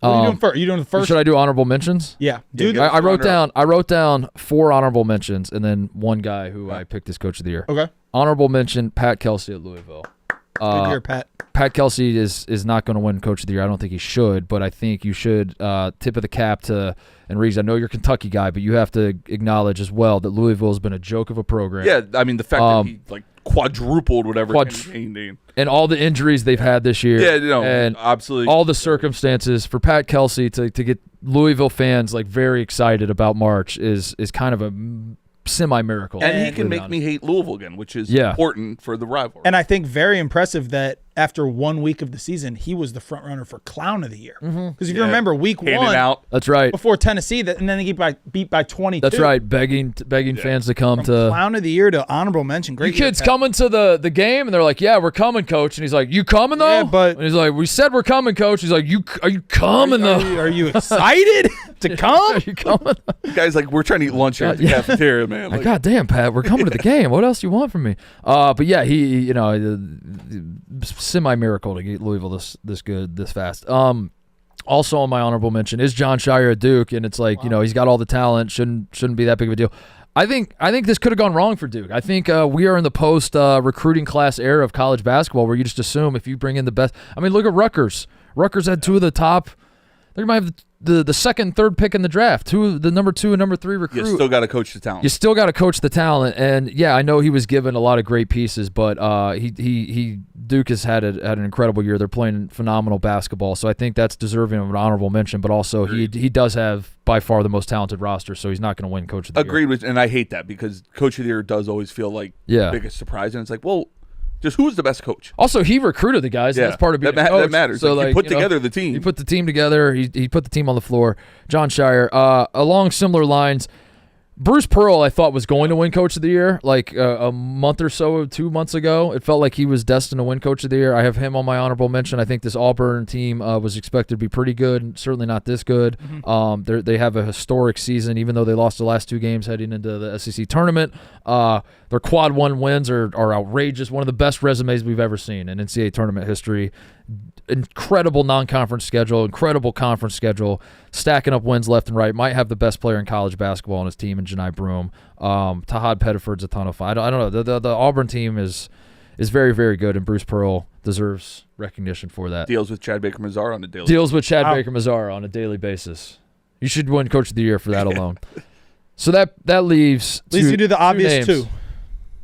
What are you doing first? Are you doing the first? Should I do honorable mentions? Yeah. I wrote down 4 honorable mentions, and then 1 guy who I picked as Coach of the Year. Okay. Honorable mention: Pat Kelsey at Louisville. Good year, Pat. Pat Kelsey is not going to win Coach of the Year. I don't think he should, but I think you should tip of the cap to, and Reeves, I know you're a Kentucky guy, but you have to acknowledge as well that Louisville has been a joke of a program. Yeah, I mean, the fact that he quadrupled whatever Kenny Payne. And all the injuries they've had this year. Yeah, and absolutely. All the circumstances for Pat Kelsey to get Louisville fans like very excited about March is kind of a semi-miracle. And he can make me hate Louisville again, which is important for the rivalry. And I think very impressive that after 1 week of the season, he was the front runner for Clown of the Year. Because if you remember, week one, that's right, before Tennessee, and then they get beat by 22. That's right, begging fans to come to Clown of the Year to honorable mention. Great you kids coming to the game, and they're like, "Yeah, we're coming, coach." And he's like, "You coming though?" Yeah, but and he's like, "We said we're coming, coach." He's like, are you coming though? Are you excited to come? Are you coming? Guys, like we're trying to eat lunch here at the cafeteria, man. Like, God damn, Pat, we're coming to the game. What else do you want from me? But yeah, he semi-miracle to get Louisville this good this fast. Also on my honorable mention is John Shire at Duke, and it's like he's got all the talent, shouldn't be that big of a deal. I think this could have gone wrong for Duke. I think we are in the post recruiting class era of college basketball where you just assume if you bring in the best. I mean, look at Rutgers. Rutgers had two of the top. They might have the second and third pick in the draft, the number 2 and number 3 recruit. You still got to coach the talent. You still got to coach the talent, and yeah, I know he was given a lot of great pieces, but Duke has had an incredible year. They're playing phenomenal basketball, so I think that's deserving of an honorable mention. But also, he does have by far the most talented roster, so he's not going to win Coach of the Year. Agreed with, and I hate that because Coach of the Year does always feel like the biggest surprise, and it's like, well, just who's the best coach? Also, he recruited the guys. And that's part of being a coach. That matters. So he put together the team. He put the team together. He put the team on the floor. John Shire. Along similar lines, Bruce Pearl, I thought, was going to win Coach of the Year like a month or so, 2 months ago. It felt like he was destined to win Coach of the Year. I have him on my honorable mention. I think this Auburn team was expected to be pretty good, and certainly not this good. Mm-hmm. They have a historic season, even though they lost the last 2 games heading into the SEC tournament. Their quad 1 wins are outrageous. One of the best resumes we've ever seen in NCAA tournament history. Incredible non-conference schedule, incredible conference schedule, stacking up wins left and right. Might have the best player in college basketball on his team in Janai Broome. Tahad Pettiford's a ton of fun. I don't know. The Auburn team is very, very good, and Bruce Pearl deserves recognition for that. Deals with Chad Baker-Mazara on a daily Baker-Mazara on a daily basis. You should win Coach of the Year for that alone. So that leaves. At least you do the obvious 2.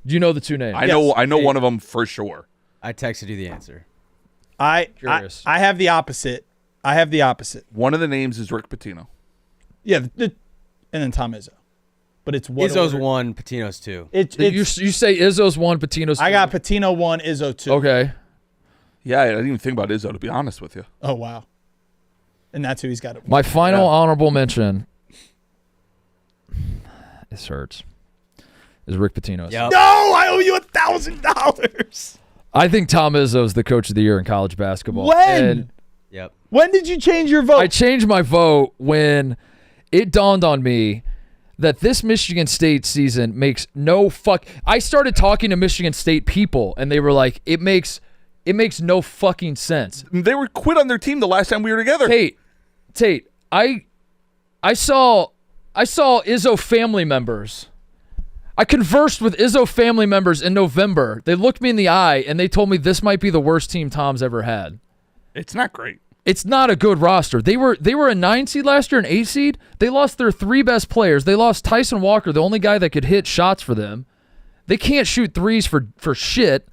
Do you know the 2 names? I know one of them for sure. I texted you the answer. I have the opposite. One of the names is Rick Pitino. Yeah, and then Tom Izzo. But it's what Izzo's 1, Pitino's 2. You say Izzo's 1, Pitino's 2. I got Pitino 1, Izzo 2. Okay. Yeah, I didn't even think about Izzo, to be honest with you. Oh, wow. And that's who he's got. My final honorable mention, this hurts, is Rick Pitino. Yep. No, I owe you $1,000. I think Tom Izzo is the Coach of the Year in college basketball. When? Yep. When did you change your vote? I changed my vote when it dawned on me that this Michigan State season makes no fuck. I started talking to Michigan State people, and they were like, it makes no fucking sense. They were quit on their team the last time we were together. Tate, I saw Izzo family members. I conversed with Izzo family members in November. They looked me in the eye, and they told me this might be the worst team Tom's ever had. It's not great. It's not a good roster. They were a 9 seed last year, an 8 seed. They lost their 3 best players. They lost Tyson Walker, the only guy that could hit shots for them. They can't shoot threes for shit,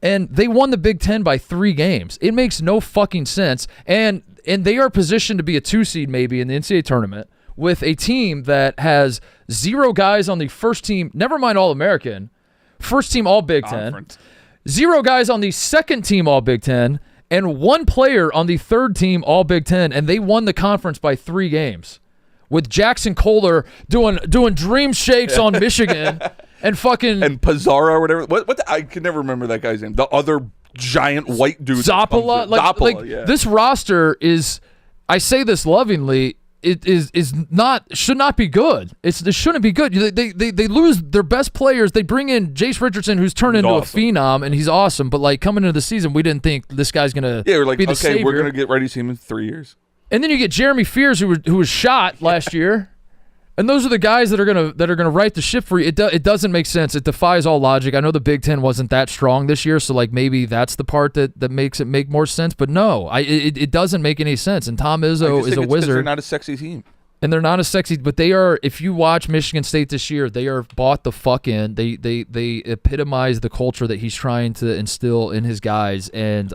and they won the Big Ten by 3 games. It makes no fucking sense, and they are positioned to be a 2 seed maybe in the NCAA tournament with a team that has 0 guys on the first team, never mind All-American, first team All-Big Ten, 0 guys on the second team All-Big Ten, and 1 player on the third team All-Big Ten, and they won the conference by 3 games. With Jackson Kohler doing dream shakes on Michigan and fucking... And Pizarro or whatever. I can never remember that guy's name. The other giant white dude. Zappala. This roster is, I say this lovingly, it should not be good. It shouldn't be good. They lose their best players. They bring in Jace Richardson, who's turned into a phenom, and he's awesome. But like coming into the season, we didn't think this guy's gonna we're like, be the okay, savior. we're gonna get ready to see him in 3 years. And then you get Jeremy Fears, who was shot last year. And those are the guys that are gonna right the ship for you. It doesn't make sense. It defies all logic. I know the Big Ten wasn't that strong this year, so like maybe that's the part that makes it make more sense. But no, it doesn't make any sense. And Tom Izzo is a wizard. They're not a sexy team. And they're not as sexy, but they are. If you watch Michigan State this year, they are bought the fuck in. They epitomize the culture that he's trying to instill in his guys. And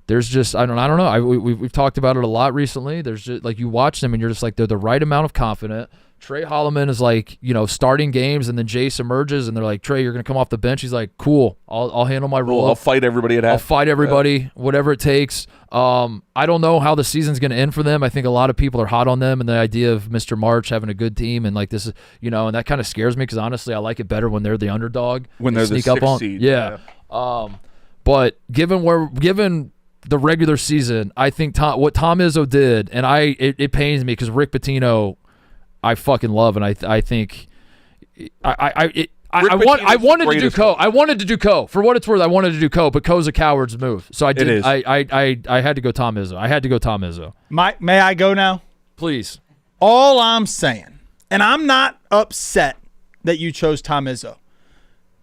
there's just I don't know. We've talked about it a lot recently. There's just like you watch them and you're just like they're the right amount of confident. Trey Holloman is like, starting games, and then Jace emerges, and they're like, Trey, you're going to come off the bench. He's like, cool, I'll handle my role. I'll fight everybody at half. I'll fight everybody, whatever it takes. I don't know how the season's going to end for them. I think a lot of people are hot on them and the idea of Mr. March having a good team, and like this is, and that kind of scares me because honestly, I like it better when they're the underdog. When they're sneak the up 6th on. seed. Yeah. But given the regular season, I think what Tom Izzo did, and it pains me because Rick Pitino, I fucking love, and I think I wanted to do Co. I wanted to do Co. For what it's worth, I wanted to do Co. But Co's a coward's move, so I did. It is. I had to go Tom Izzo. I had to go Tom Izzo. May I go now? Please. All I'm saying, and I'm not upset that you chose Tom Izzo.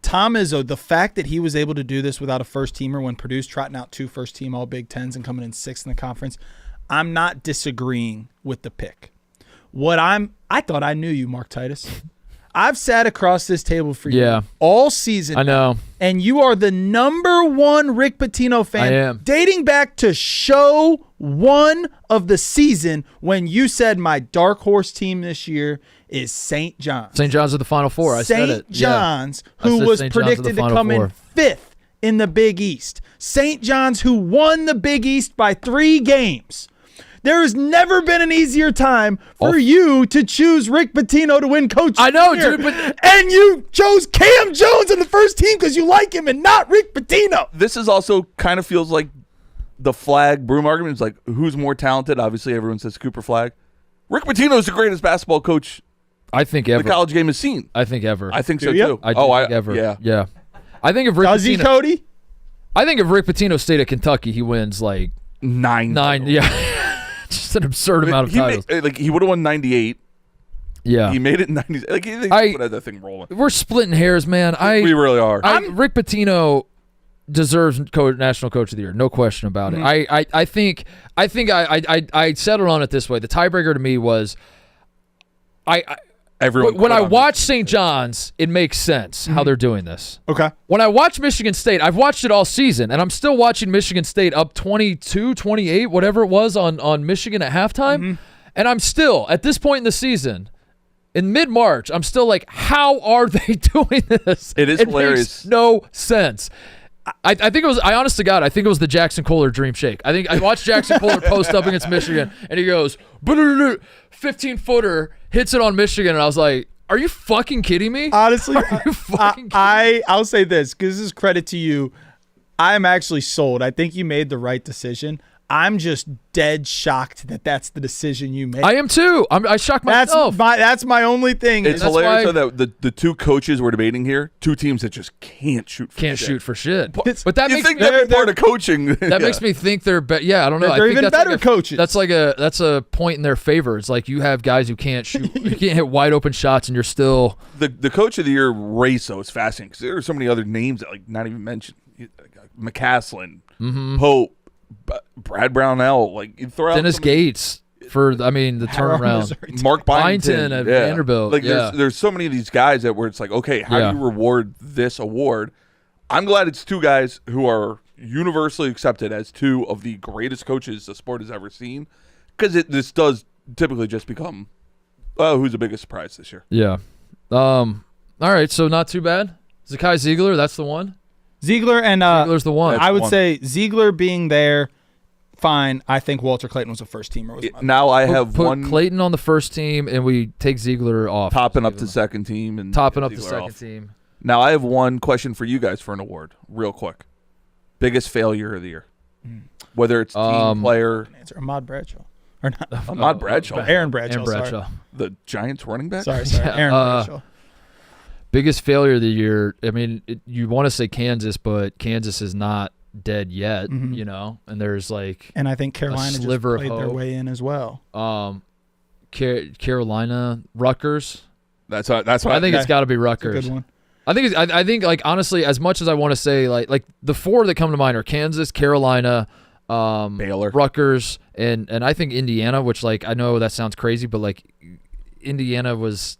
Tom Izzo, the fact that he was able to do this without a first teamer when Purdue's trotting out 2 first-team All Big Tens and coming in 6th in the conference, I'm not disagreeing with the pick. I thought I knew you, Mark Titus. I've sat across this table for you all season. I know. And you are the #1 Rick Pitino fan. I am. Dating back to show 1 of the season when you said my dark horse team this year is St. John's. St. John's are the Final Four. I said it. St. John's, I who said was St. John's are the predicted to Final come in Four. 5th in the Big East. St. John's, who won the Big East by 3 games. There has never been an easier time for you to choose Rick Pitino to win Coach. I know, dude, but and you chose Cam Jones in the first team because you like him and not Rick Pitino. This is also kind of feels like the Flag Broom argument. It's like who's more talented? Obviously, everyone says Cooper Flag. Rick Pitino is the greatest basketball coach I think ever. the college game has seen. I think ever. I think so Do you? too. I think ever. Yeah. I think if Rick Does he, Pitino, Cody? I think if Rick Pitino stayed at Kentucky, he wins like 9. Yeah. Just an absurd amount of titles. He would have won 98. Yeah. He made it in 90. Like he would have that thing rolling. We're splitting hairs, man. We really are. Rick Pitino deserves National Coach of the Year, no question about it. I think I settled on it this way. The tiebreaker to me was when I watch St. John's, it makes sense how they're doing this. Okay. When I watch Michigan State, I've watched it all season, and I'm still watching Michigan State up 22, 28, whatever it was on Michigan at halftime. And I'm still, at this point in the season, in mid-March, I'm still like, how are they doing this? It is hilarious. Makes no sense. I think it was, I honest to God, I think it was the Jackson Kohler dream shake. I think I watched Jackson Kohler post up against Michigan, and he goes, 15-footer, hits it on Michigan, and I was like, are you fucking kidding me? Honestly, Are you fucking kidding me? I'll say this, because this is credit to you. I'm actually sold. I think you made the right decision. I'm just dead shocked that that's the decision you made. I am too. I shocked myself. That's my only thing. It's hilarious though, that the 2 coaches we're debating here, 2 teams that just can't shoot for shit. But that you makes think they're part of coaching. That makes me think they're yeah, I don't know. They're I think even that's better like coaches. That's a point in their favor. It's like you have guys who can't shoot, you can't hit wide open shots, and you're still the Coach of the Year race. Though is fascinating because there are so many other names that like not even mentioned. McCaslin, Pope, Brad Brownell, like you throw out Dennis Gates for the turnaround. Mark Byington at Vanderbilt. Like there's so many of these guys that where it's like, okay, how do you reward this award? I'm glad it's 2 guys who are universally accepted as 2 of the greatest coaches the sport has ever seen, because this does typically just become, who's the biggest surprise this year? Yeah. All right, so not too bad. Zakai Ziegler, that's the one. Ziegler and Ziegler's the one. I would say Ziegler being there, fine. I think Walter Clayton was a first teamer. Now I have put one Clayton on the first team, and we take Ziegler off. topping up the second team and topping up the Ziegler second off. team. Now I have one question for you guys for an award, real quick. Biggest failure of the year, whether it's team player. Answer Ahmad Bradshaw or not? Ahmad Bradshaw, Aaron Bradshaw. Aaron Bradshaw. Sorry. the Giants running back. Sorry. Aaron Bradshaw. Biggest failure of the year. I mean, you want to say Kansas, but Kansas is not dead yet, and there's like and I think Carolina just sliver of played their hope. way in as well. Carolina, Rutgers. That's what I think it's got to be Rutgers. Good one. I think like honestly, as much as I want to say like the 4 that come to mind are Kansas, Carolina, Baylor, Rutgers, and I think Indiana, which like I know that sounds crazy, but like Indiana was,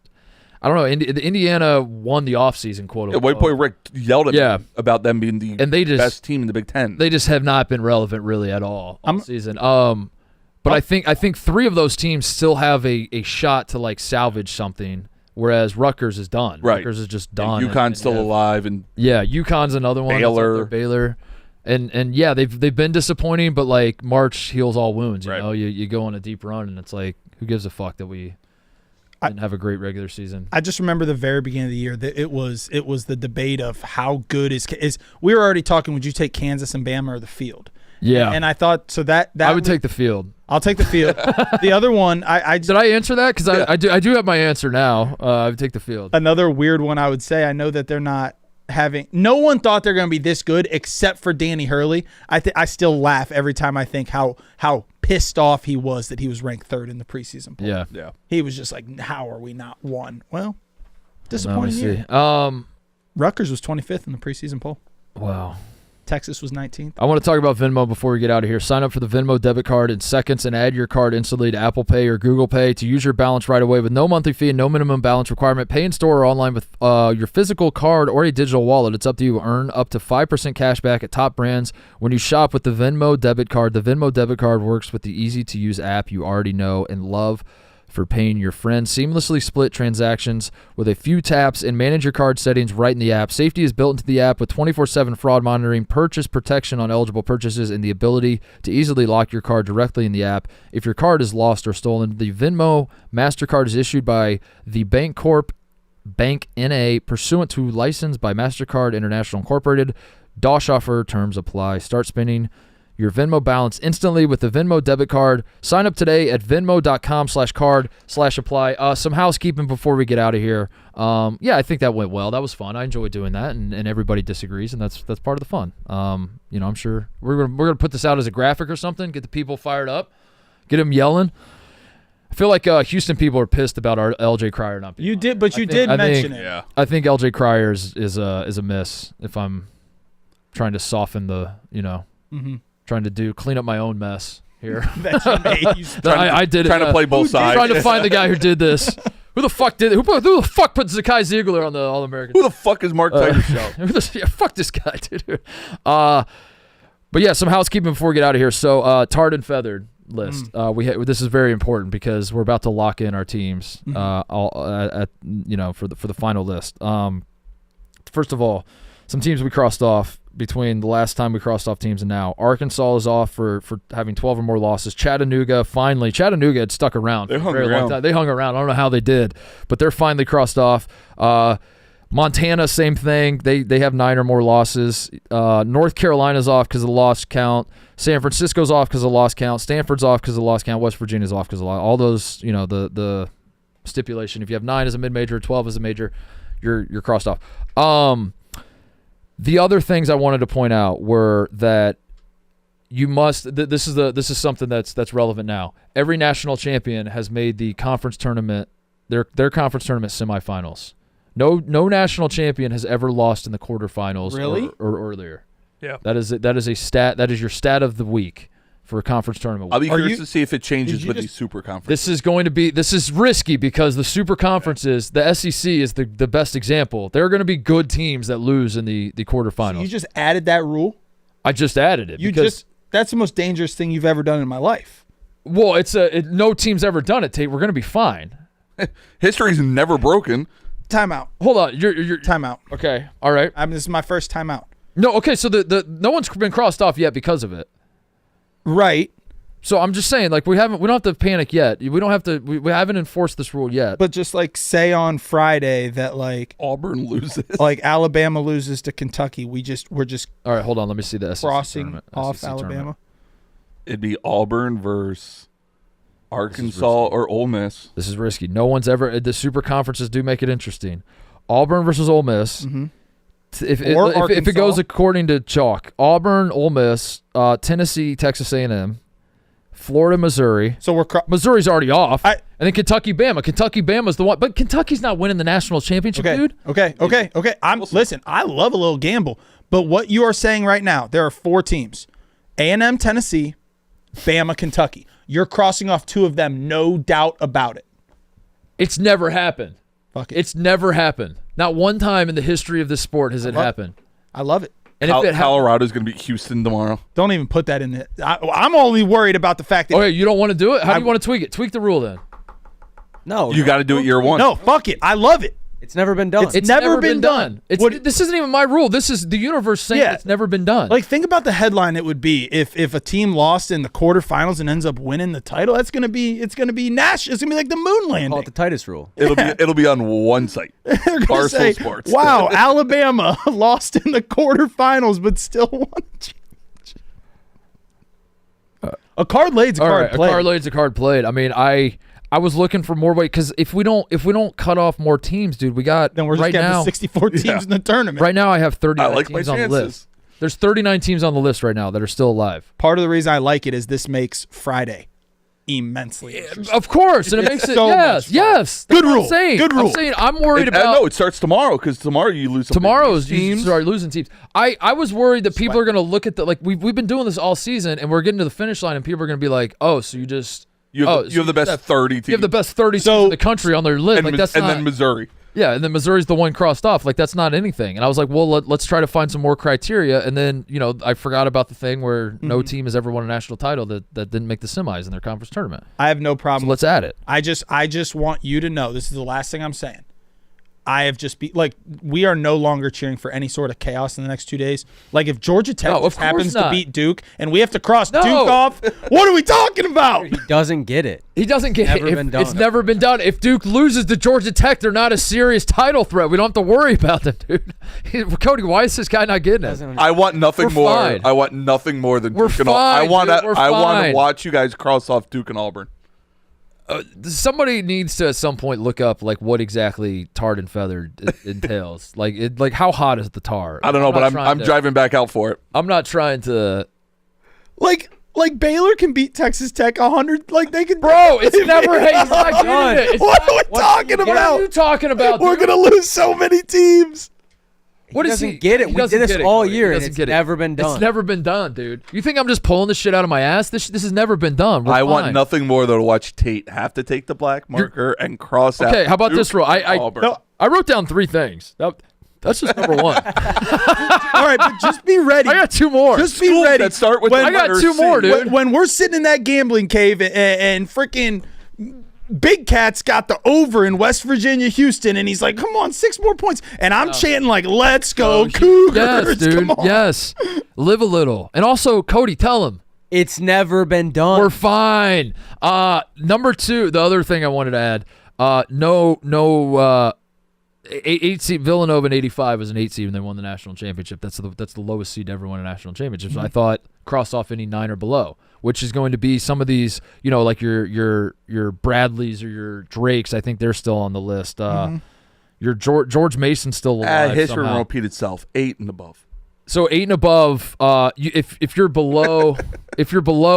I don't know, Indiana won the offseason, quote unquote. White Boy Rick yelled at me about them being the best team in the Big Ten. They just have not been relevant really at all season. But I think 3 of those teams still have a shot to like salvage something. Whereas Rutgers is done. Right. Rutgers is just done. And UConn's still alive, and UConn's another one. Baylor, and yeah, they've been disappointing, but like March heals all wounds. You know, you go on a deep run, and it's like, who gives a fuck that we didn't have a great regular season? I just remember the very beginning of the year that it was the debate of how good is. We were already talking. Would you take Kansas and Bama or the field? Yeah, and I thought so that I would take the field. I'll take the field. The other one, did I answer that? Because I do have my answer now. I would take the field. Another weird one I would say. I know that they're not having. No one thought they're going to be this good except for Danny Hurley. I still laugh every time I think how pissed off he was that he was ranked 3rd in the preseason poll. Yeah. He was just like, how are we not 1? Well, disappointing year. Rutgers was 25th in the preseason poll. Wow. Texas was 19th. I want to talk about Venmo before we get out of here. Sign up for the Venmo debit card in seconds and add your card instantly to Apple Pay or Google Pay to use your balance right away with no monthly fee and no minimum balance requirement. Pay in store or online with your physical card or a digital wallet. It's up to you. Earn up to 5% cash back at top brands when you shop with the Venmo debit card. The Venmo debit card works with the easy-to-use app you already know and love for paying your friends. Seamlessly split transactions with a few taps and manage your card settings right in the app. Safety is built into the app with 24/7 fraud monitoring, purchase protection on eligible purchases, and the ability to easily lock your card directly in the app if your card is lost or stolen. The Venmo MasterCard is issued by the Bancorp Bank N.A. pursuant to license by MasterCard International Incorporated. DOS offer terms apply. Start spending your Venmo balance instantly with the Venmo debit card. Sign up today at venmo.com/card/apply. Some housekeeping before we get out of here. I think that went well. That was fun. I enjoyed doing that, and everybody disagrees, and that's part of the fun. I'm sure we're gonna put this out as a graphic or something, get the people fired up, get them yelling. I feel like Houston people are pissed about our LJ Cryer not being You on. did, but you did mention it. Yeah. I think LJ Cryer is a miss if I'm trying to soften the trying to clean up my own mess here. That you made. I did trying it. To play both sides. Trying to find the guy who did this. Who the fuck did it? Who the fuck put Zakai Ziegler on the All-American? Who the fuck is Mark Titus show? Fuck this guy, dude. But yeah, some housekeeping before we get out of here. So tarred and feathered list. This is very important because we're about to lock in our teams. For the final list. First of all, some teams we crossed off between the last time we crossed off teams and now. Arkansas is off for having 12 or more losses. Chattanooga had stuck around for a very long time. They hung around. I don't know how they did, but they're finally crossed off. Montana, same thing. They have 9 or more losses. North Carolina's off because of the loss count. San Francisco's off because of the loss count. Stanford's off because of the loss count. West Virginia's off because of the loss. All those, the stipulation. If you have 9 as a mid-major, 12 as a major, you're crossed off. The other things I wanted to point out were that you must. This is something that's relevant now. Every national champion has made the conference tournament, their conference tournament semifinals. No national champion has ever lost in the quarterfinals or earlier. Yeah, that is a stat. That is your stat of the week for a conference tournament. I'll be curious to see if it changes with these super conferences. This is risky because the super conferences, the SEC is the best example. There are going to be good teams that lose in the quarterfinals. So you just added that rule? I just added it. That's the most dangerous thing you've ever done in my life. Well, no team's ever done it, Tate. We're going to be fine. History's never broken. Timeout. Hold on. You're timeout. Okay. All right. This is my first timeout. No. Okay. So no one's been crossed off yet because of it. Right. So I'm just saying, like, we don't have to panic yet. We don't have to. We haven't enforced this rule yet. But just like say on Friday that like Auburn loses, like Alabama loses to Kentucky, we're just all right. Hold on, let me see the SEC crossing off SEC Alabama. Tournament. It'd be Auburn versus Arkansas or Ole Miss. This is risky. No one's ever. The super conferences do make it interesting. Auburn versus Ole Miss. Mm-hmm. If it goes according to chalk, Auburn, Ole Miss, Tennessee, Texas A&M, Florida, Missouri. So Missouri's already off, and then Kentucky, Bama. Kentucky, Bama's the one, but Kentucky's not winning the national championship, dude. Okay. Listen, I love a little gamble, but what you are saying right now, there are 4 teams: A&M, Tennessee, Bama, Kentucky. You're crossing off 2 of them, no doubt about it. It's never happened. Fuck it. It's never happened. Not one time in the history of this sport has it happened. I love it. And if it Colorado's going to beat Houston tomorrow. Don't even put that in there. I'm only worried about the fact that. Okay, you don't want to do it? How do you want to tweak it? Tweak the rule then. No, You got to do it year one. No, fuck it. I love it. it's never been done. It's never been done. This isn't even my rule. This is the universe saying it's never been done. Like, think about the headline it would be if a team lost in the quarterfinals and ends up winning the title. It's gonna be Nash. It's gonna be like the moon landing. Call it the Titus rule. It'll be on one site. They're gonna Barstool say, Sports. "Wow, Alabama lost in the quarterfinals, but still won." A card laid's a card played. A card laid's a card played. I mean, I was looking for more weight because if we don't cut off more teams, dude, we got Then we're just right getting now 64 teams in the tournament. Right now, I have 39 I like my teams on the chances. list. There's 39 teams on the list right now that are still alive. Part of the reason I like it is this makes Friday immensely interesting. Of course, and it makes it so much fun. yes. Good That's what rule. I'm saying. Good rule. I'm saying I'm worried No, about it starts tomorrow because tomorrow you lose some tomorrow's teams. you start losing teams. I was worried that people are going to look at we've been doing this all season and we're getting to the finish line and people are going to be like, oh, so you just You have the best 30 teams. You have the best 30 teams in the country on their list. and, Like that's and not, then Missouri. yeah, and then Missouri's the one crossed off. Like that's not anything. And I was like, well, let's try to find some more criteria. And then I forgot about the thing where no team has ever won a national title that didn't make the semis in their conference tournament. I have no So problem. let's add it. I just want you to know, this is the last thing I'm saying. I have just we are no longer cheering for any sort of chaos in the next 2 days. Like if Georgia Tech No, of just happens course not. to beat Duke and we have to cross No. Duke off, what are we talking about? He doesn't get it. He doesn't get Never it. been done. It's never been done. If Duke loses to Georgia Tech, they're not a serious title threat. We don't have to worry about them, dude. Cody, why is this guy not getting it? I want nothing We're more. fine. I want nothing more than We're Duke and Auburn. fine, dude. We're I want fine. to watch you guys cross off Duke and Auburn. Somebody needs to at some point look up like what exactly tarred and feathered entails. Like how hot is the tar? I don't know, but I'm driving back out for it. I'm not trying to. Like Baylor can beat Texas Tech 100. Like they can. Bro, it's never. Hey, he's not getting it. It's What not- are we talking What are about? you talking about? We're dude? gonna lose so many teams. What He is doesn't get it. He We doesn't did this get it, all Cody. He year, and doesn't it's get it. never been done. It's never been done, dude. You think I'm just pulling this shit out of my ass? This has never been done. We're I fine. want nothing more than to watch Tate have to take the black marker and cross out. Okay, how about Duke this rule? and Auburn. I wrote down 3 things. That's just number 1. All right, but just be ready. I got 2 more. Just be Schools ready. that start with When- the I got letter 2 more, C. dude. When we're sitting in that gambling cave and freaking Big Cat's got the over in West Virginia, Houston, and he's like, come on, 6 more points. And I'm chanting like, let's go, Cougars. Yes, dude. Come on. Yes. Live a little. And also, Cody, tell him. It's never been done. We're fine. Number 2, the other thing I wanted to add, eight seed Villanova in '85 was an 8 seed and they won the national championship. That's the lowest seed to ever win a national championship. So I thought cross off any 9 or below, which is going to be some of these, like your Bradleys or your Drakes. I think they're still on the list. Your George Mason's still alive. History somehow. will repeat itself. 8 and above. So 8 and above, if you're below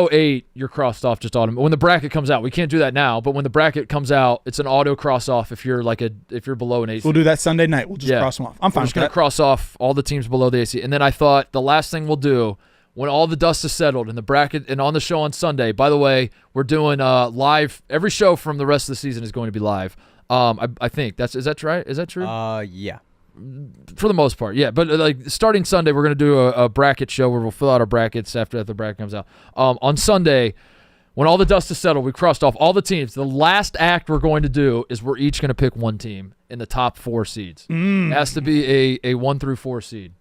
8, you're crossed off just automatically. When the bracket comes out, we can't do that now, but when the bracket comes out, it's an auto cross off if you're below an 8. We'll do that Sunday night. We'll just cross them off. I'm We're fine just with gonna that. cross off all the teams below the AC. And then I thought the last thing we'll do when all the dust is settled in the bracket and on the show on Sunday. By the way, we're doing live. Every show from the rest of the season is going to be live. I think is that right? Is that true? Yeah. For the most part, yeah. But starting Sunday, we're going to do a bracket show where we'll fill out our brackets after the bracket comes out. On Sunday, when all the dust is settled, we crossed off all the teams. The last act we're going to do is we're each going to pick one team in the top 4 seeds. It has to be a 1 through 4 seed.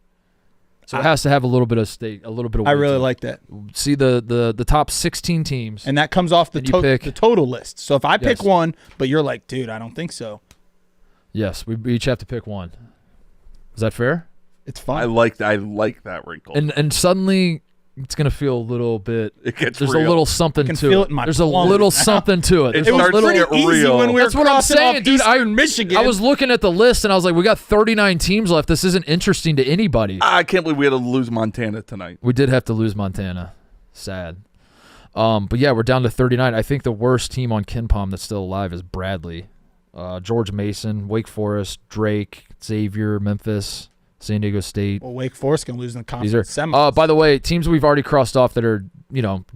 So it has to have a little bit of stake, a little bit of. I weight really to it. like that. See the top 16 teams. And that comes off the And you pick- total list. So if I pick Yes. one, but you're like, dude, I don't think so. Yes, we each have to pick one. Is that fair? It's fine. I like that wrinkle. And suddenly it's gonna feel a little bit. It gets There's real. a little something I can to feel it. it in my There's a plums little now. something to it. There's It a starts little. to get easy real. when we were That's what I'm crossing saying, off dude. Eastern Michigan. I was looking at the list and I was like, we got 39 teams left. This isn't interesting to anybody. I can't believe we had to lose Montana tonight. We did have to lose Montana. Sad. But yeah, we're down to 39. I think the worst team on KenPom that's still alive is Bradley. George Mason, Wake Forest, Drake, Xavier, Memphis, San Diego State. Well, Wake Forest can lose in the These are, conference semis. by the way, teams we've already crossed off that are,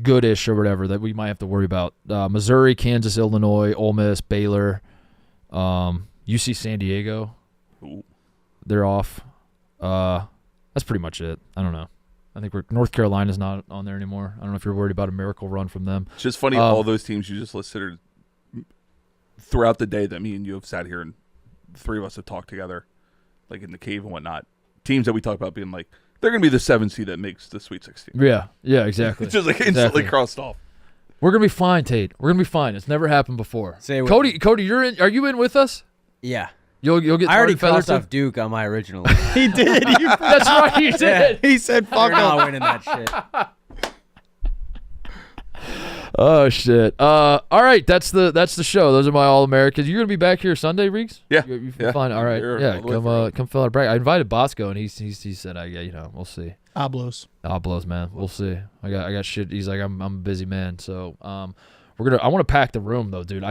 good-ish or whatever that we might have to worry about. Missouri, Kansas, Illinois, Ole Miss, Baylor, UC San Diego. Ooh. They're off. That's pretty much it. I don't know. I think North Carolina's not on there anymore. I don't know if you're worried about a miracle run from them. It's just funny, all those teams you just listed are throughout the day that me and you have sat here and the three of us have talked together, like in the cave and whatnot. Teams that we talk about being like, they're going to be the 7 seed that makes the Sweet 16. Yeah, exactly. It's just like instantly crossed off. We're going to be fine, Tate. We're going to be fine. It's never happened before. Cody, you're in. Are you in with us? Yeah. You'll get. I already feathered crossed off Duke on my original. He did. That's right. He did. He said, They're "Fuck not off." winning that shit. Oh shit. All right, that's the show. Those are my All Americans. You're gonna be back here Sunday, Reeks? Yeah. You Yeah. fine. All right. Here, Yeah. all the way Come fill out a break. I invited Bosco and he said, we'll see. Oblos. Blows, man. We'll see. I got shit. He's like, I'm a busy man. So I want to pack the room though, dude.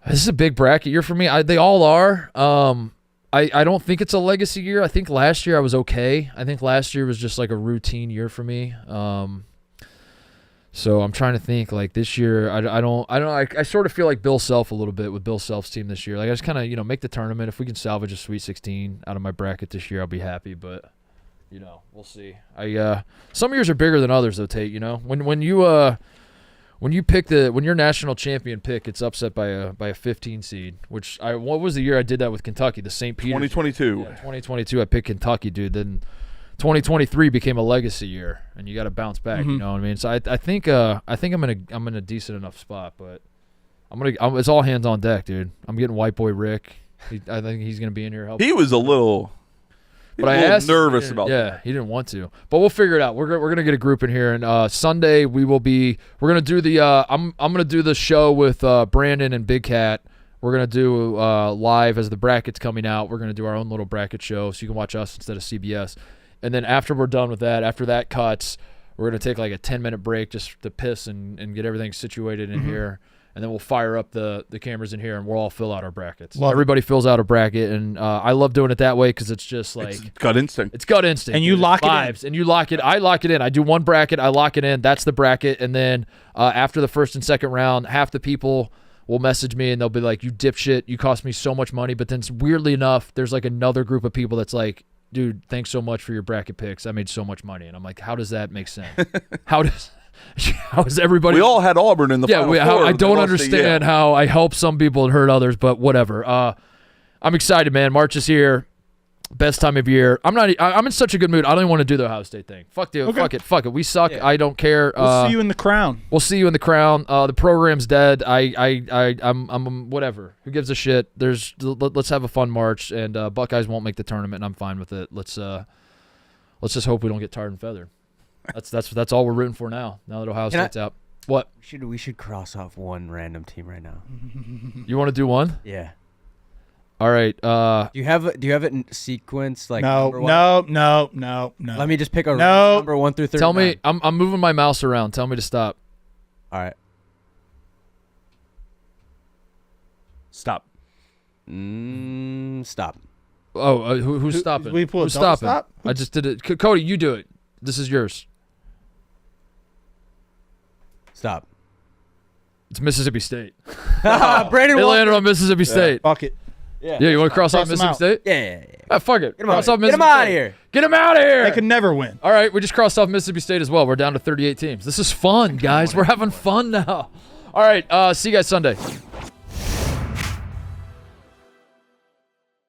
This is a big bracket year for me. They all are. I don't think it's a legacy year. I think last year I was okay. I think last year was just like a routine year for me. So I'm trying to think like this year. I sort of feel like Bill Self a little bit with Bill Self's team this year. Like I just kind of make the tournament. If we can salvage a Sweet 16 out of my bracket this year, I'll be happy. But we'll see. Some years are bigger than others though, Tate. When your national champion pick gets upset by a 15 seed, what was the year I did that with Kentucky? The St. Peter's 2022. Yeah, 2022 I picked Kentucky, dude. Then 2023 became a legacy year, and you got to bounce back. Mm-hmm. You know what I mean? So I think I'm in a decent enough spot, but it's all hands on deck, dude. I'm getting white boy Rick. I think he's gonna be in here helping. He was a little. But I asked, nervous about that. Yeah, he didn't want to. But we'll figure it out. We're gonna get a group in here, and Sunday we're gonna do the I'm gonna do the show with Brandon and Big Cat. We're gonna do live as the bracket's coming out. We're gonna do our own little bracket show, so you can watch us instead of CBS. And then after we're done with that, after that cuts, we're gonna take like a 10-minute break just to piss and get everything situated in here. And then we'll fire up the cameras in here, and we'll all fill out our brackets. Everybody fills out a bracket, and I love doing it that way because it's just like it's gut instinct. It's gut instinct, and you lock it in. And you lock it. I lock it in. I do one bracket. I lock it in. That's the bracket. And then after the first and second round, half the people will message me, and they'll be like, "You dipshit! You cost me so much money." But then, weirdly enough, there's like another group of people that's like, "Dude, thanks so much for your bracket picks. I made so much money." And I'm like, "How does that make sense? How is everybody?" We all had Auburn in the Final Four. I don't understand how I help some people and hurt others, but whatever. I'm excited, man. March is here. Best time of year. I'm in such a good mood. I don't even want to do the Ohio State thing. Fuck you. Okay. Fuck it. We suck. Yeah. I don't care. We'll see you in the crown. We'll see you in the crown. The program's dead. I'm whatever. Who gives a shit? Let's have a fun March, and Buckeyes won't make the tournament, and I'm fine with it. Let's just hope we don't get tarred and feathered. That's all we're rooting for now. Now that Ohio State's out. What? We should cross off one random team right now. You want to do one? Yeah. All right. Do you have it in sequence? Like no. Let me just pick a number 1 through 39. Tell me. I'm moving my mouse around. Tell me to stop. All right. Stop. Stop. Oh, who's stopping? Who's stopping? Stop? I just did it. Cody, you do it. This is yours. Stop. It's Mississippi State. Brandon They landed on Mississippi State. Fuck it. Yeah, you want to cross off Mississippi State? Yeah. Fuck it. Get him out of here. Get him out of here. They could never win. All right, we just crossed off Mississippi State as well. We're down to 38 teams. This is fun, guys. We're having fun now. All right, see you guys Sunday.